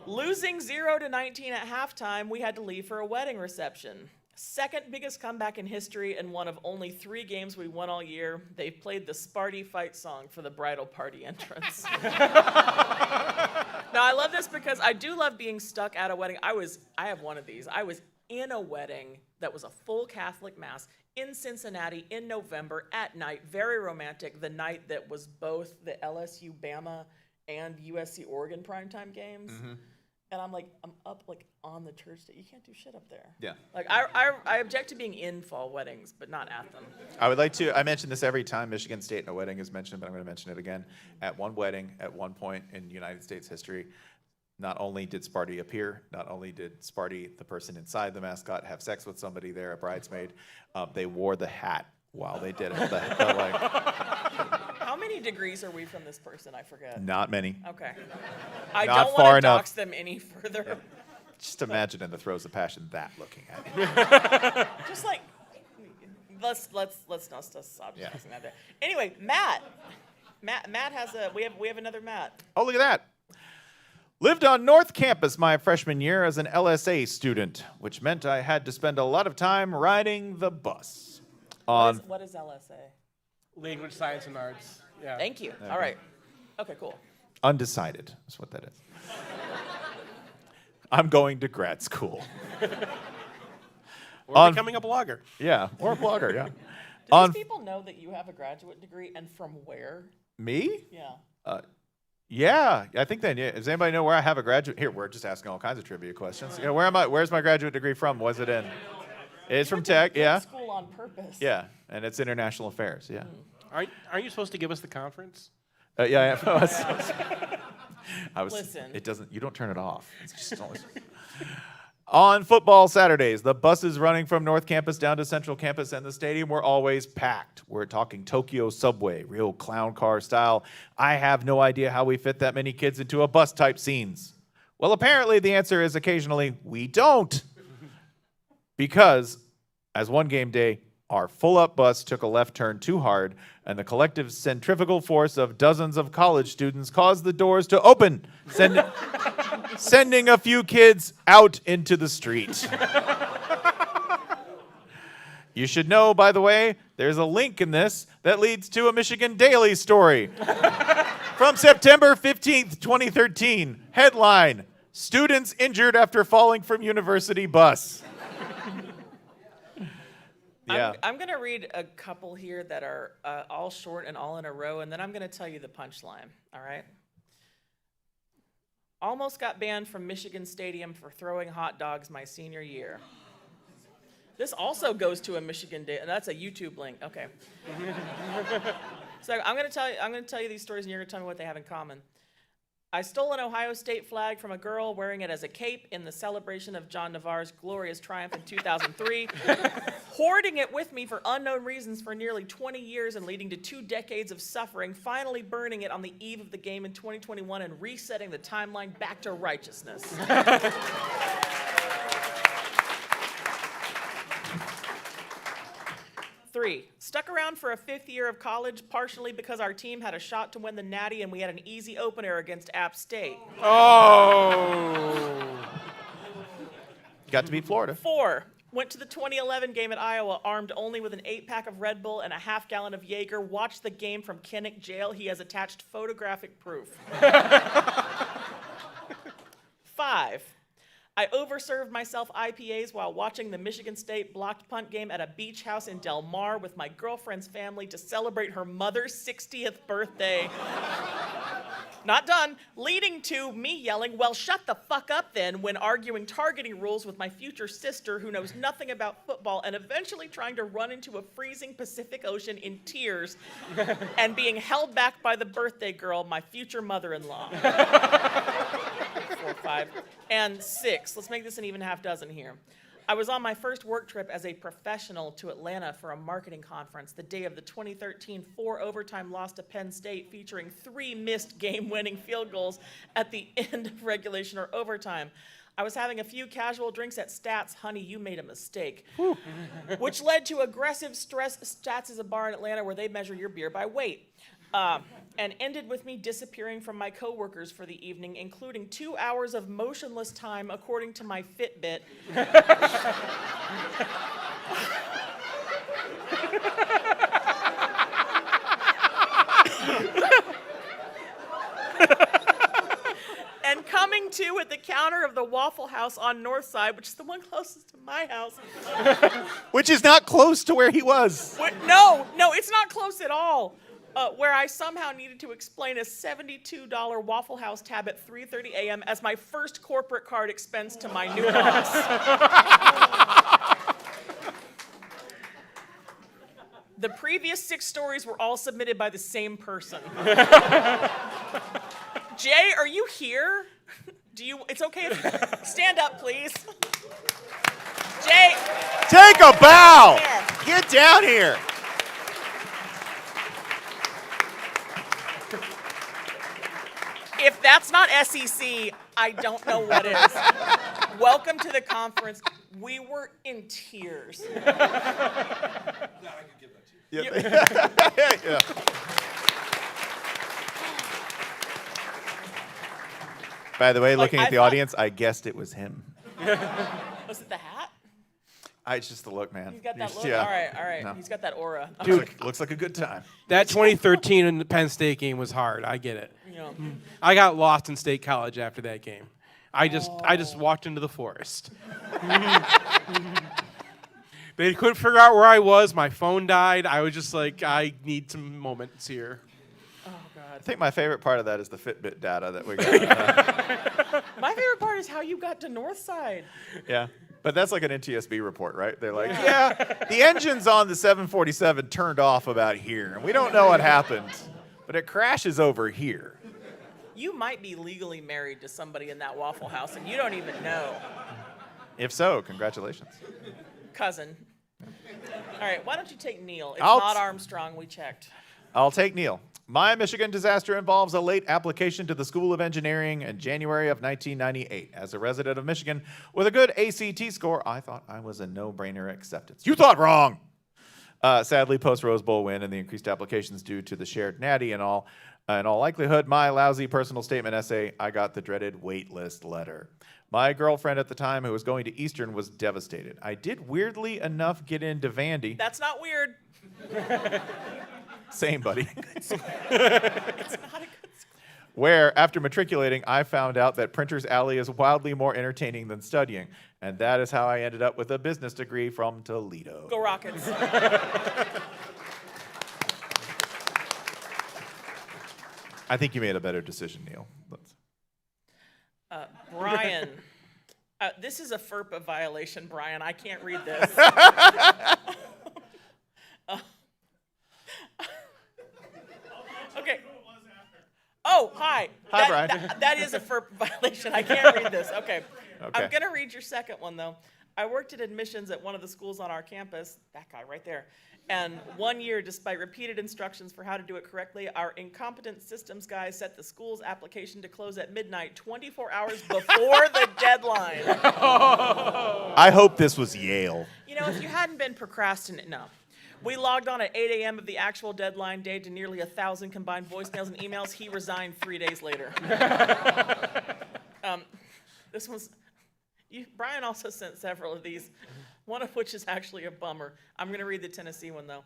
Losing 0-19 at halftime, we had to leave for a wedding reception. Second biggest comeback in history and one of only 3 games we won all year. They played the Sparty fight song for the bridal party entrance. Now, I love this because I do love being stuck at a wedding. I have one of these. I was in a wedding that was a full Catholic mass in Cincinnati in November at night, very romantic, the night that was both the LSU-Bama and USC Oregon primetime games. And I'm up like on the church day. You can't do shit up there. Yeah. Like I object to being in fall weddings, but not at them. I mention this every time Michigan State in a wedding is mentioned, but I'm going to mention it again. At one wedding, at one point in United States history, not only did Sparty appear, not only did Sparty, the person inside the mascot, have sex with somebody there, a bridesmaid, they wore the hat while they did it. How many degrees are we from this person? I forget. Not many. Okay. I Not don't far want to enough. dox them any further. Just imagine in the throes of passion that looking at it. Just like, let's not stop Yeah. discussing that there. Anyway, Matt has we have another Matt. Oh, look at that. Lived on North Campus my freshman year as an LSA student, which meant I had to spend a lot of time riding the bus. What is LSA? Language, science, and arts. Yeah. Thank you. All right. Okay, cool. Undecided is what that is. I'm going to grad school. Or becoming a blogger. Yeah, or a blogger, yeah. Do these people know that you have a graduate degree and from where? Me? Yeah. Yeah, I think then. Yeah. Does anybody know where I have a graduate? Here, we're just asking all kinds of trivia questions. Yeah, where's my graduate degree from? Was it in? It's from Tech. Yeah. School on purpose. Yeah, and it's international affairs. Yeah. Aren't you supposed to give us the conference? Yeah. I was. Listen. It doesn't. You don't turn it off. It's just always. On football Saturdays, the buses running from North Campus down to Central Campus and the stadium were always packed. We're talking Tokyo subway, real clown car style. I have no idea how we fit that many kids into a bus type scenes. Well, apparently the answer is occasionally we don't. Because, as one game day, our full-up bus took a left turn too hard, and the collective centrifugal force of dozens of college students caused the doors to open, sending a few kids out into the street. You should know, by the way, there's a link in this that leads to a Michigan Daily story. From September 15th, 2013. Headline, Students Injured After Falling from University Bus. Yeah. I'm going to read a couple here that are all short and all in a row, and then I'm going to tell you the punchline, all right? Almost got banned from Michigan Stadium for throwing hot dogs my senior year. This also goes to a Michigan Day, and that's a YouTube link. Okay. So I'm going to tell you these stories, and you're going to tell me what they have in common. I stole an Ohio State flag from a girl wearing it as a cape in the celebration of John Navarre's glorious triumph in 2003, hoarding it with me for unknown reasons for nearly 20 years and leading to 2 decades of suffering, finally burning it on the eve of the game in 2021 and resetting the timeline back to righteousness. 3, stuck around for a 5th year of college, partially because our team had a shot to win the Natty and we had an easy opener against App State. Oh. Got to beat Florida. 4, went to the 2011 game at Iowa armed only with an 8-pack of Red Bull and a half-gallon of Jaeger, watched the game from Kinnick Jail. He has attached photographic proof. 5, I overserved myself IPAs while watching the Michigan State blocked punt game at a beach house in Del Mar with my girlfriend's family to celebrate her mother's 60th birthday. Not done, leading to me yelling, "Well, shut the fuck up then," when arguing targeting rules with my future sister who knows nothing about football, and eventually trying to run into a freezing Pacific Ocean in tears and being held back by the birthday girl, my future mother-in-law. 4, 5, and 6. Let's make this an even half dozen here. I was on my first work trip as a professional to Atlanta for a marketing conference the day of the 2013 4-overtime loss to Penn State, featuring 3 missed game-winning field goals at the end of regulation or overtime. I was having a few casual drinks at Stats. Honey, you made a mistake. Which led to aggressive stress. Stats is a bar in Atlanta where they measure your beer by weight. And ended with me disappearing from my coworkers for the evening, including 2 hours of motionless time, according to my Fitbit. And coming to at the counter of the Waffle House on North Side, which is the one closest to my house. Which is not close to where he was. No, it's not close at all. where I somehow needed to explain a $72 Waffle House tab at 3:30 a.m. as my first corporate card expense to my new boss. The previous 6 stories were all submitted by the same person. Jay, are you here? It's okay if stand up, please. Jay. Take a bow. Here. Get down here. If that's not SEC, I don't know what is. Welcome to the conference. We were in tears. Yeah. By the way, looking at the audience, I guessed it was him. Was it the hat? It's just the look, man. He's got that look. Yeah. All right. No. He's got that aura. Looks like a good time. That 2013 in the Penn State game was hard. I get it. Yeah. I got lost in State College after that game. I just walked into the forest. They couldn't figure out where I was. My phone died. I was just like, I need some moments here. Oh God. I think my favorite part of that is the Fitbit data that we got. My favorite part is how you got to Northside. Yeah. But that's like an NTSB report, right? They're like, yeah, the engines on the 747 turned off about here, and we don't know what happened, but it crashes over here. You might be legally married to somebody in that Waffle House, and you don't even know. If so, congratulations. Cousin. All right, why don't you take Neil? It's I'll not Armstrong, we checked. I'll take Neil. My Michigan disaster involves a late application to the School of Engineering in January of 1998. As a resident of Michigan with a good ACT score, I thought I was a no-brainer acceptance. You thought wrong! Sadly, post-Rose Bowl win and the increased applications due to the shared natty and all, in all likelihood, my lousy personal statement essay, I got the dreaded wait list letter. My girlfriend at the time, who was going to Eastern, was devastated. I did weirdly enough get into Vandy. That's not weird. Same, buddy. It's not a good school. Where, after matriculating, I found out that Printer's Alley is wildly more entertaining than studying. And that is how I ended up with a business degree from Toledo. Go Rockets. I think you made a better decision, Neil. Brian. This is a FERPA violation, Brian. I can't read this. Okay. Oh, hi. Hi, Brian. That is a FERPA violation. I can't read this. Okay. Okay. I'm going to read your second one, though. I worked at admissions at one of the schools on our campus, that guy right there. And 1 year, despite repeated instructions for how to do it correctly, our incompetent systems guy set the school's application to close at midnight, 24 hours before the deadline. I hope this was Yale. You know, if you hadn't been procrastinating, no. We logged on at 8 a.m. of the actual deadline day to nearly 1,000 combined voicemails and emails. He resigned 3 days later. This one's, Brian also sent several of these, one of which is actually a bummer. I'm going to read the Tennessee one, though.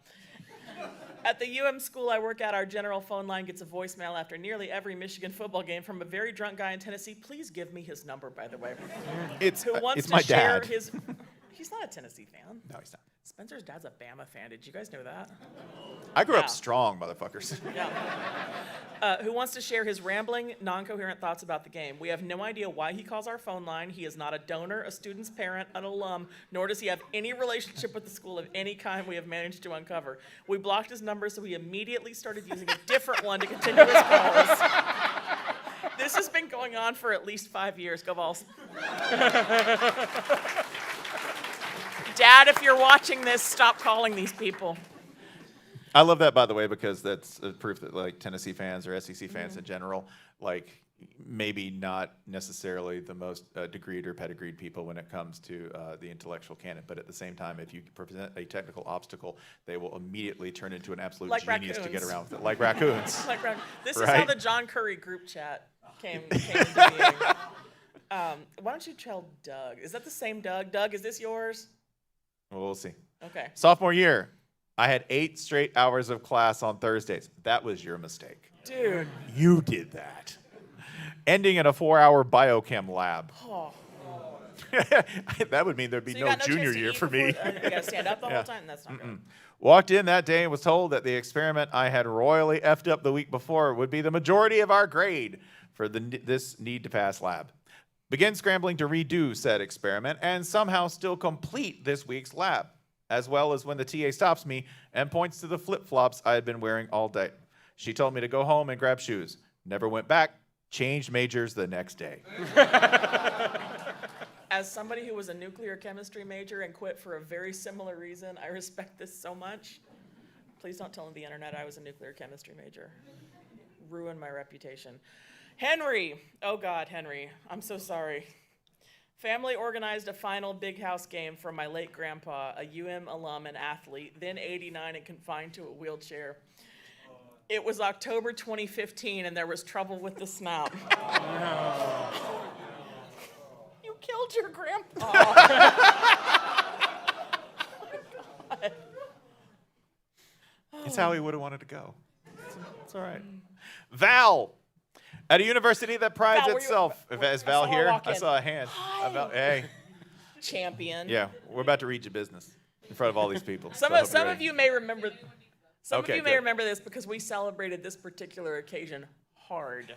At the UM school I work at, our general phone line gets a voicemail after nearly every Michigan football game from a very drunk guy in Tennessee. Please give me his number, by the way. It's Who wants my to share dad. his... He's not a Tennessee fan. No, he's not. Spencer's dad's a Bama fan. Did you guys know that? I grew Yeah. up strong, motherfuckers. Yeah. Who wants to share his rambling, non-coherent thoughts about the game? We have no idea why he calls our phone line. He is not a donor, a student's parent, an alum, nor does he have any relationship with the school of any kind we have managed to uncover. We blocked his number, so he immediately started using a different one to continue his calls. This has been going on for at least 5 years. Go Vols. Dad, if you're watching this, stop calling these people. I love that, by the way, because that's a proof that like Tennessee fans or SEC fans in general, like maybe not necessarily the most degreed or pedigreed people when it comes to the intellectual canon, but at the same time, if you present a technical obstacle, they will immediately turn into an absolute Like genius to get raccoons. around with it, like raccoons. This is Right? how the John Curry group chat came into being. Why don't you tell Doug? Is that the same Doug? Doug, is this yours? Well, we'll see. Okay. Sophomore year, I had 8 straight hours of class on Thursdays. That was your mistake. Dude. You did that. Ending in a 4-hour biochem lab. Oh. That would mean there'd be So you no got no junior chance to year eat for me. before- you gotta stand up the Yeah. whole time? That's not good. Walked in that day and was told that the experiment I had royally effed up the week before would be the majority of our grade for this need to pass lab. Begin scrambling to redo said experiment and somehow still complete this week's lab, as well as when the TA stops me and points to the flip-flops I had been wearing all day. She told me to go home and grab shoes. Never went back, changed majors the next day. As somebody who was a nuclear chemistry major and quit for a very similar reason, I respect this so much. Please don't tell the internet I was a nuclear chemistry major. Ruin my reputation. Henry, oh God, Henry, I'm so sorry. Family organized a final big house game for my late grandpa, a UM alum and athlete, then 89 and confined to a wheelchair. It was October 2015 and there was trouble with the snap. You killed your grandpa. Oh my God. It's how he would have wanted to go. It's all right. Val, at a university that prides Val, were you- itself. Is Val I saw her here? walk I in. saw a hand. Hey. Champion. Yeah, we're about to read your business in front of all these people. Some so I hope of you're ready. you may remember. Some Okay, of you may good. remember this because we celebrated this particular occasion hard.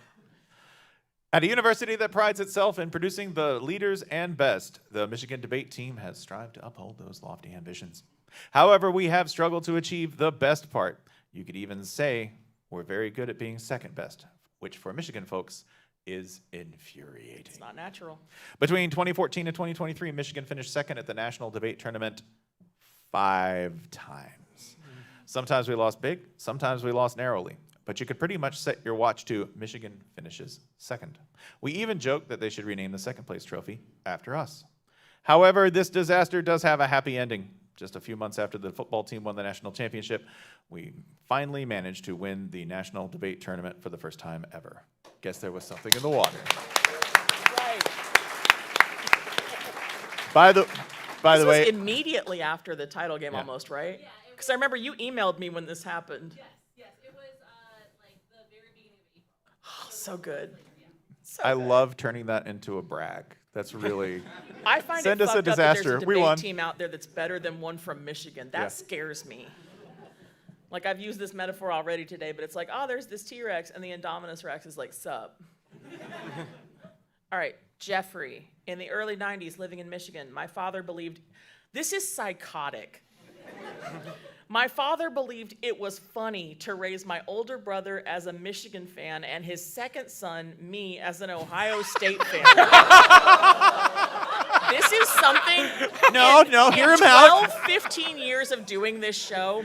At a university that prides itself in producing the leaders and best, the Michigan debate team has strived to uphold those lofty ambitions. However, we have struggled to achieve the best part. You could even say we're very good at being second best, which for Michigan folks is infuriating. It's not natural. Between 2014 and 2023, Michigan finished second at the national debate tournament 5 times. Sometimes we lost big, sometimes we lost narrowly. But you could pretty much set your watch to Michigan finishes second. We even joked that they should rename the second place trophy after us. However, this disaster does have a happy ending. Just a few months after the football team won the national championship, we finally managed to win the national debate tournament for the first time ever. Guess there was something in the water. Right. By the This was way, immediately after the title game, Yeah. almost, right? Because I remember you emailed me when this happened. Yes, it was like the very beginning of April. Oh, so good. So I good. love turning that into a brag. That's really I find Send it us a fucked up that there's disaster. a We debate won. team out there that's better than one from Michigan. That Yeah. scares me. Like, I've used this metaphor already today, but it's like, oh, there's this T-Rex, and the Indominus Rex is like, sup. All right, Jeffrey. In the early 90s, living in Michigan, my father believed, this is psychotic. My father believed it was funny to raise my older brother as a Michigan fan and his second son, me, as an Ohio State fan. This is something. No, hear him out. 12, 15 years of doing this show,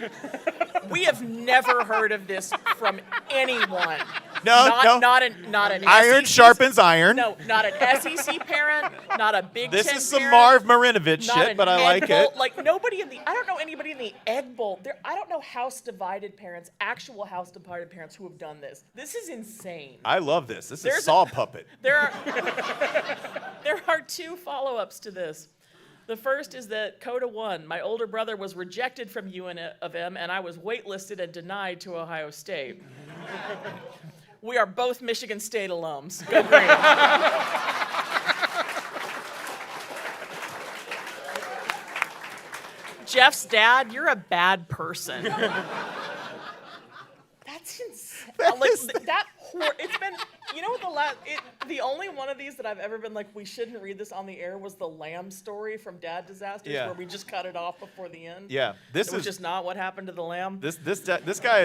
we have never heard of this from anyone. No. Not an Iron SEC sharpens iron. No, not an SEC parent, not a Big This Ten is some parent, Marv Marinovich not shit, an but I Egg like Bowl. it. Like, nobody in the, I don't know anybody in the Egg Bowl. I don't know house divided parents, actual house divided parents who have done this. This is insane. I love this. This There's is Saw Puppet. There are 2 follow-ups to this. The first is that Coda won. My older brother was rejected from UN of M, and I was waitlisted and denied to Ohio State. We are both Michigan State alums. Go Green. Jeff's dad, you're a bad person. That's insane. It's been, you know what, the only one of these that I've ever been like, we shouldn't read this on the air was the lamb story from Dad Disasters, Yeah. where we just cut it off before the end. Yeah, this It was is just not what happened to the lamb. this guy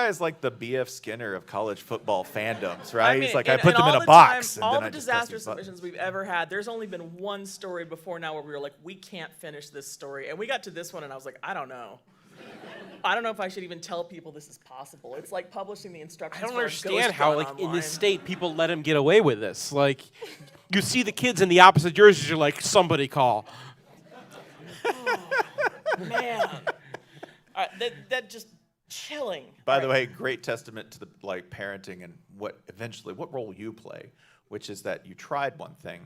is like the B.F. Skinner of college football fandoms, right? He's like, I put them in a box. All and then the I just press disaster these buttons. submissions we've ever had, there's only been one story before now where we were like, we can't finish this story. And we got to this one and I was like, I don't know. I don't know if I should even tell people this is possible. It's like publishing the I instructions don't for a understand ghost how, gun like, in online. this state, people let him get away with this. Like, you see the kids in the opposite jerseys, you're like, somebody call. Man. All right, that just chilling. By All the right. way, great testament to the parenting and what role you play, which is that you tried one thing,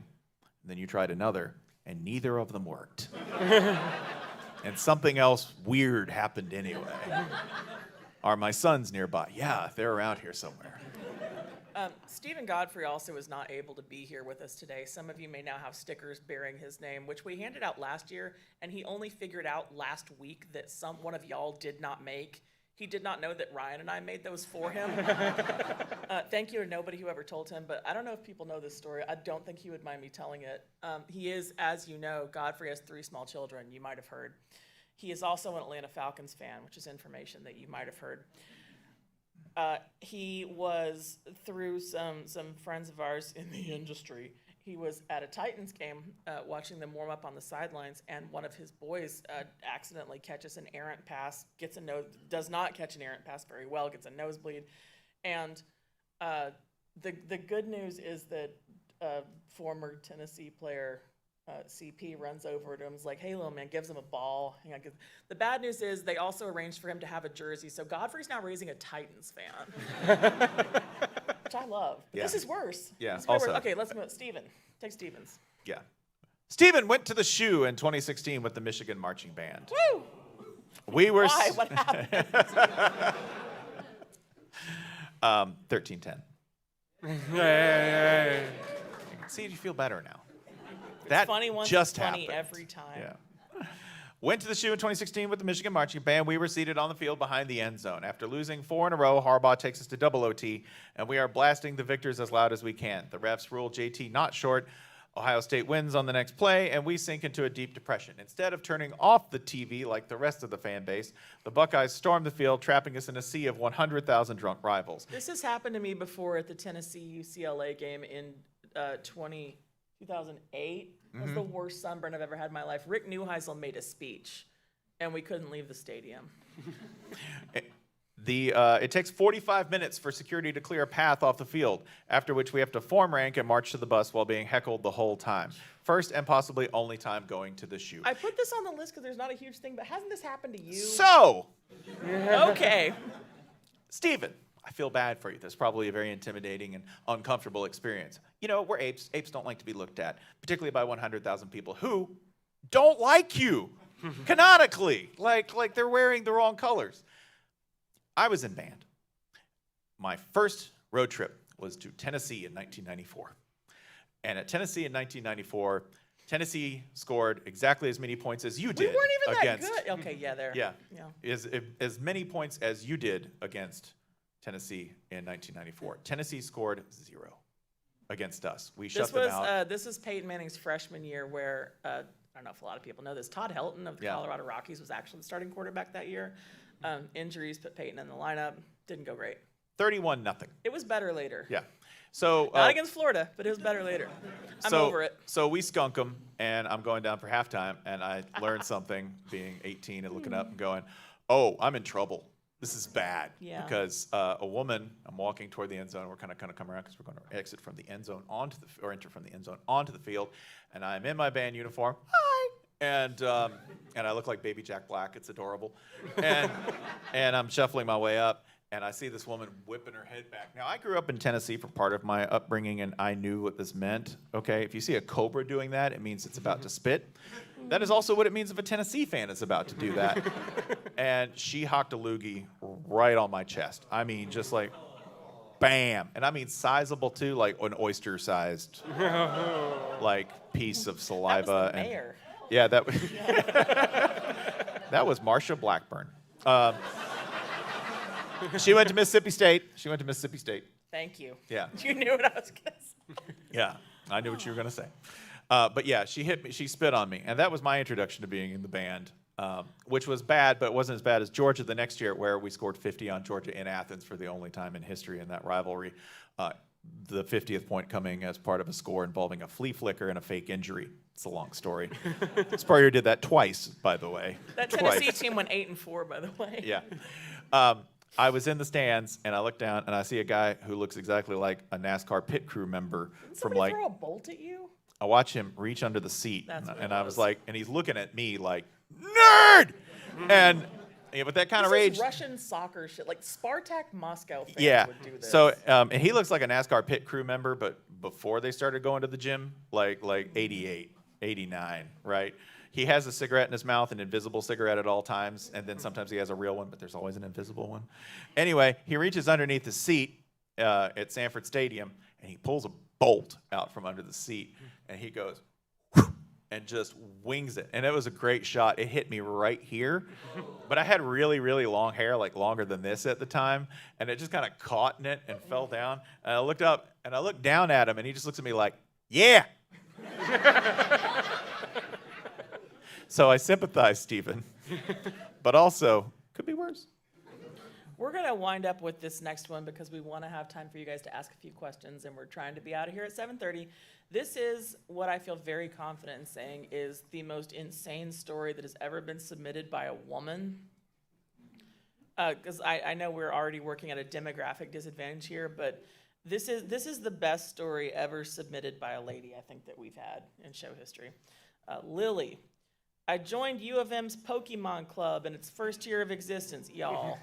and then you tried another, and neither of them worked. And something else weird happened anyway. Are my sons nearby? Yeah, they're around here somewhere. Stephen Godfrey also is not able to be here with us today. Some of you may now have stickers bearing his name, which we handed out last year, and he only figured out last week that one of y'all did not make. He did not know that Ryan and I made those for him. Thank you to nobody who ever told him, but I don't know if people know this story. I don't think he would mind me telling it. He is, as you know, Godfrey has 3 small children, you might have heard. He is also an Atlanta Falcons fan, which is information that you might have heard. He was, through some friends of ours in the industry, he was at a Titans game watching them warm up on the sidelines, and one of his boys accidentally catches an errant pass, does not catch an errant pass very well, gets a nosebleed. And the good news is that former Tennessee player CP runs over to him, is like, "Hey, little man," gives him a ball. The bad news is they also arranged for him to have a jersey, so Godfrey's now raising a Titans fan, which I love. Yeah. This is worse. Yeah, This is way also- worse. Okay, let's move. Steven. Take Stevens. Yeah. Steven went to the shoe in 2016 with the Michigan Marching Band. Woo! We were Why? What happened? 13-10. Hey. See, you feel better now. It's funny once just it's funny happened. every time. Yeah. Went to the shoe in 2016 with the Michigan Marching Band. We were seated on the field behind the end zone. After losing 4 in a row, Harbaugh takes us to double OT, and we are blasting the victors as loud as we can. The refs rule JT not short. Ohio State wins on the next play, and we sink into a deep depression. Instead of turning off the TV like the rest of the fan base, the Buckeyes storm the field, trapping us in a sea of 100,000 drunk rivals. This has happened to me before at the Tennessee-UCLA game in 2008. It was the worst sunburn I've ever had in my life. Rick Neuheisel made a speech, and we couldn't leave the stadium. It takes 45 minutes for security to clear a path off the field, after which we have to form rank and march to the bus while being heckled the whole time. First and possibly only time going to the shoe. I put this on the list because there's not a huge thing, but hasn't this happened to you? So, Okay. Steven, I feel bad for you. That's probably a very intimidating and uncomfortable experience. You know, we're apes. Apes don't like to be looked at, particularly by 100,000 people who don't like you, canonically. Like they're wearing the wrong colors. I was in band. My first road trip was to Tennessee in 1994. And at Tennessee in 1994, Tennessee scored exactly as many points as you We did weren't even against. that good. Okay, yeah, there. Yeah. Yeah. As many points as you did against Tennessee in 1994. Tennessee scored 0 against us. We shut them out. This is Peyton Manning's freshman year where, I don't know if a lot of people know this, Todd Helton of the Yeah. Colorado Rockies was actually the starting quarterback that year. Injuries put Peyton in the lineup. Didn't go great. 31-0. It was better later. Yeah. So Not against Florida, but it was better later. I'm over it. So we skunk them, and I'm going down for halftime, and I learned something, being 18 and looking up and going, "Oh, I'm in trouble. This is bad." Yeah. Because a woman, I'm walking toward the end zone. We're kind of come around because we're going to exit from the end zone enter from the end zone onto the field, and I'm in my band uniform. Hi. And I look like baby Jack Black. It's adorable. And I'm shuffling my way up, and I see this woman whipping her head back. Now, I grew up in Tennessee for part of my upbringing, and I knew what this meant, okay? If you see a cobra doing that, it means it's about to spit. That is also what it means if a Tennessee fan is about to do that. And she hocked a loogie right on my chest. I mean, just like, bam. And I mean sizable, too, like an oyster-sized, like, piece of saliva. That was the and mayor. yeah, that was that was Marsha Blackburn. She went to Mississippi State. Thank you. Yeah. You knew what I was going to say. Yeah, I knew what you were gonna say. But yeah, she hit me. She spit on me, and that was my introduction to being in the band, which was bad, but it wasn't as bad as Georgia the next year, where we scored 50 on Georgia in Athens for the only time in history in that rivalry. The 50th point coming as part of a score involving a flea flicker and a fake injury. It's a long story. Spurrier did that twice, by the way. That Twice. Tennessee team went 8-4, by the way. Yeah. I was in the stands, and I look down, and I see a guy who looks exactly like a NASCAR pit crew member Did from somebody like. throw a bolt at you? I watch him reach under the seat, That's what and it I was was. like, and he's looking at me like, nerd! And yeah, with that kind of This rage. is Russian soccer shit. Like Spartak Moscow fans Yeah. would do this. So, and he looks like a NASCAR pit crew member, but before they started going to the gym, like 88, 89, right? He has a cigarette in his mouth, an invisible cigarette at all times, and then sometimes he has a real one, but there's always an invisible one. Anyway, he reaches underneath the seat, at Sanford Stadium, and he pulls a bolt out from under the seat, and he goes, whew, and just wings it. And it was a great shot. It hit me right here. But I had really, really long hair, like longer than this at the time, and it just kind of caught in it and fell down. And I looked up, and I looked down at him, and he just looks at me like, yeah. So I sympathize, Stephen. But also, could be worse. We're going to wind up with this next one because we want to have time for you guys to ask a few questions, and we're trying to be out of here at 7:30. This is what I feel very confident in saying is the most insane story that has ever been submitted by a woman. Because I know we're already working at a demographic disadvantage here, but this is the best story ever submitted by a lady, I think, that we've had in show history. Lily, I joined U of M's Pokemon Club in its first year of existence, y'all.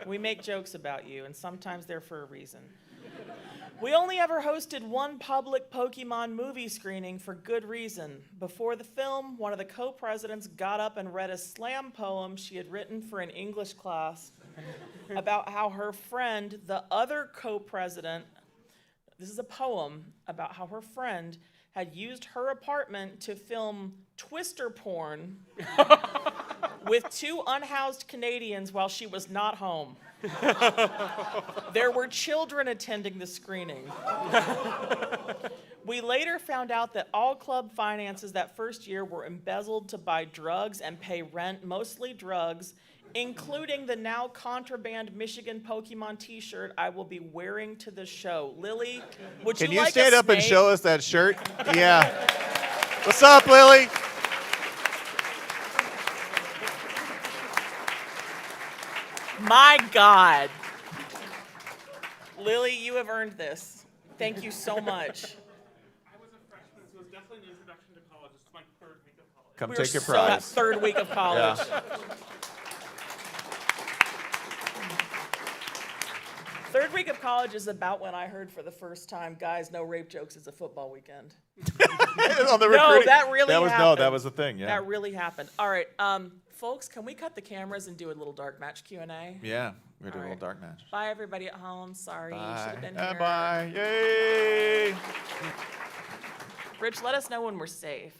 We make jokes about you, and sometimes they're for a reason. We only ever hosted one public Pokemon movie screening for good reason. Before the film, one of the co-presidents got up and read a slam poem she had written for an English class about how her friend, the other co-president, this is a poem about how her friend had used her apartment to film twister porn with two unhoused Canadians while she was not home. There were children attending the screening. We later found out that all club finances that first year were embezzled to buy drugs and pay rent, mostly drugs, including the now contraband Michigan Pokemon t-shirt I will be wearing to the show. Lily, would you Can you like stand a up and snake? show us that shirt? Yeah. What's up, Lily? My God. Lily, you have earned this. Thank you so much. I was a freshman, so it was definitely an introduction to college. It's my third week of college. Come We take were your so prize. third week of college. Yeah. Third week of college is about when I heard for the first time, guys, no rape jokes, it's a football weekend. On the No, recruiting- that really happened. that was the thing. Yeah. That really happened. All right, folks, can we cut the cameras and do a little dark match Q&A? Yeah. We're gonna do a All little right. dark match. Bye, everybody at home. Sorry, you should have been Bye. here. Bye. Yay. Rich, let us know when we're safe.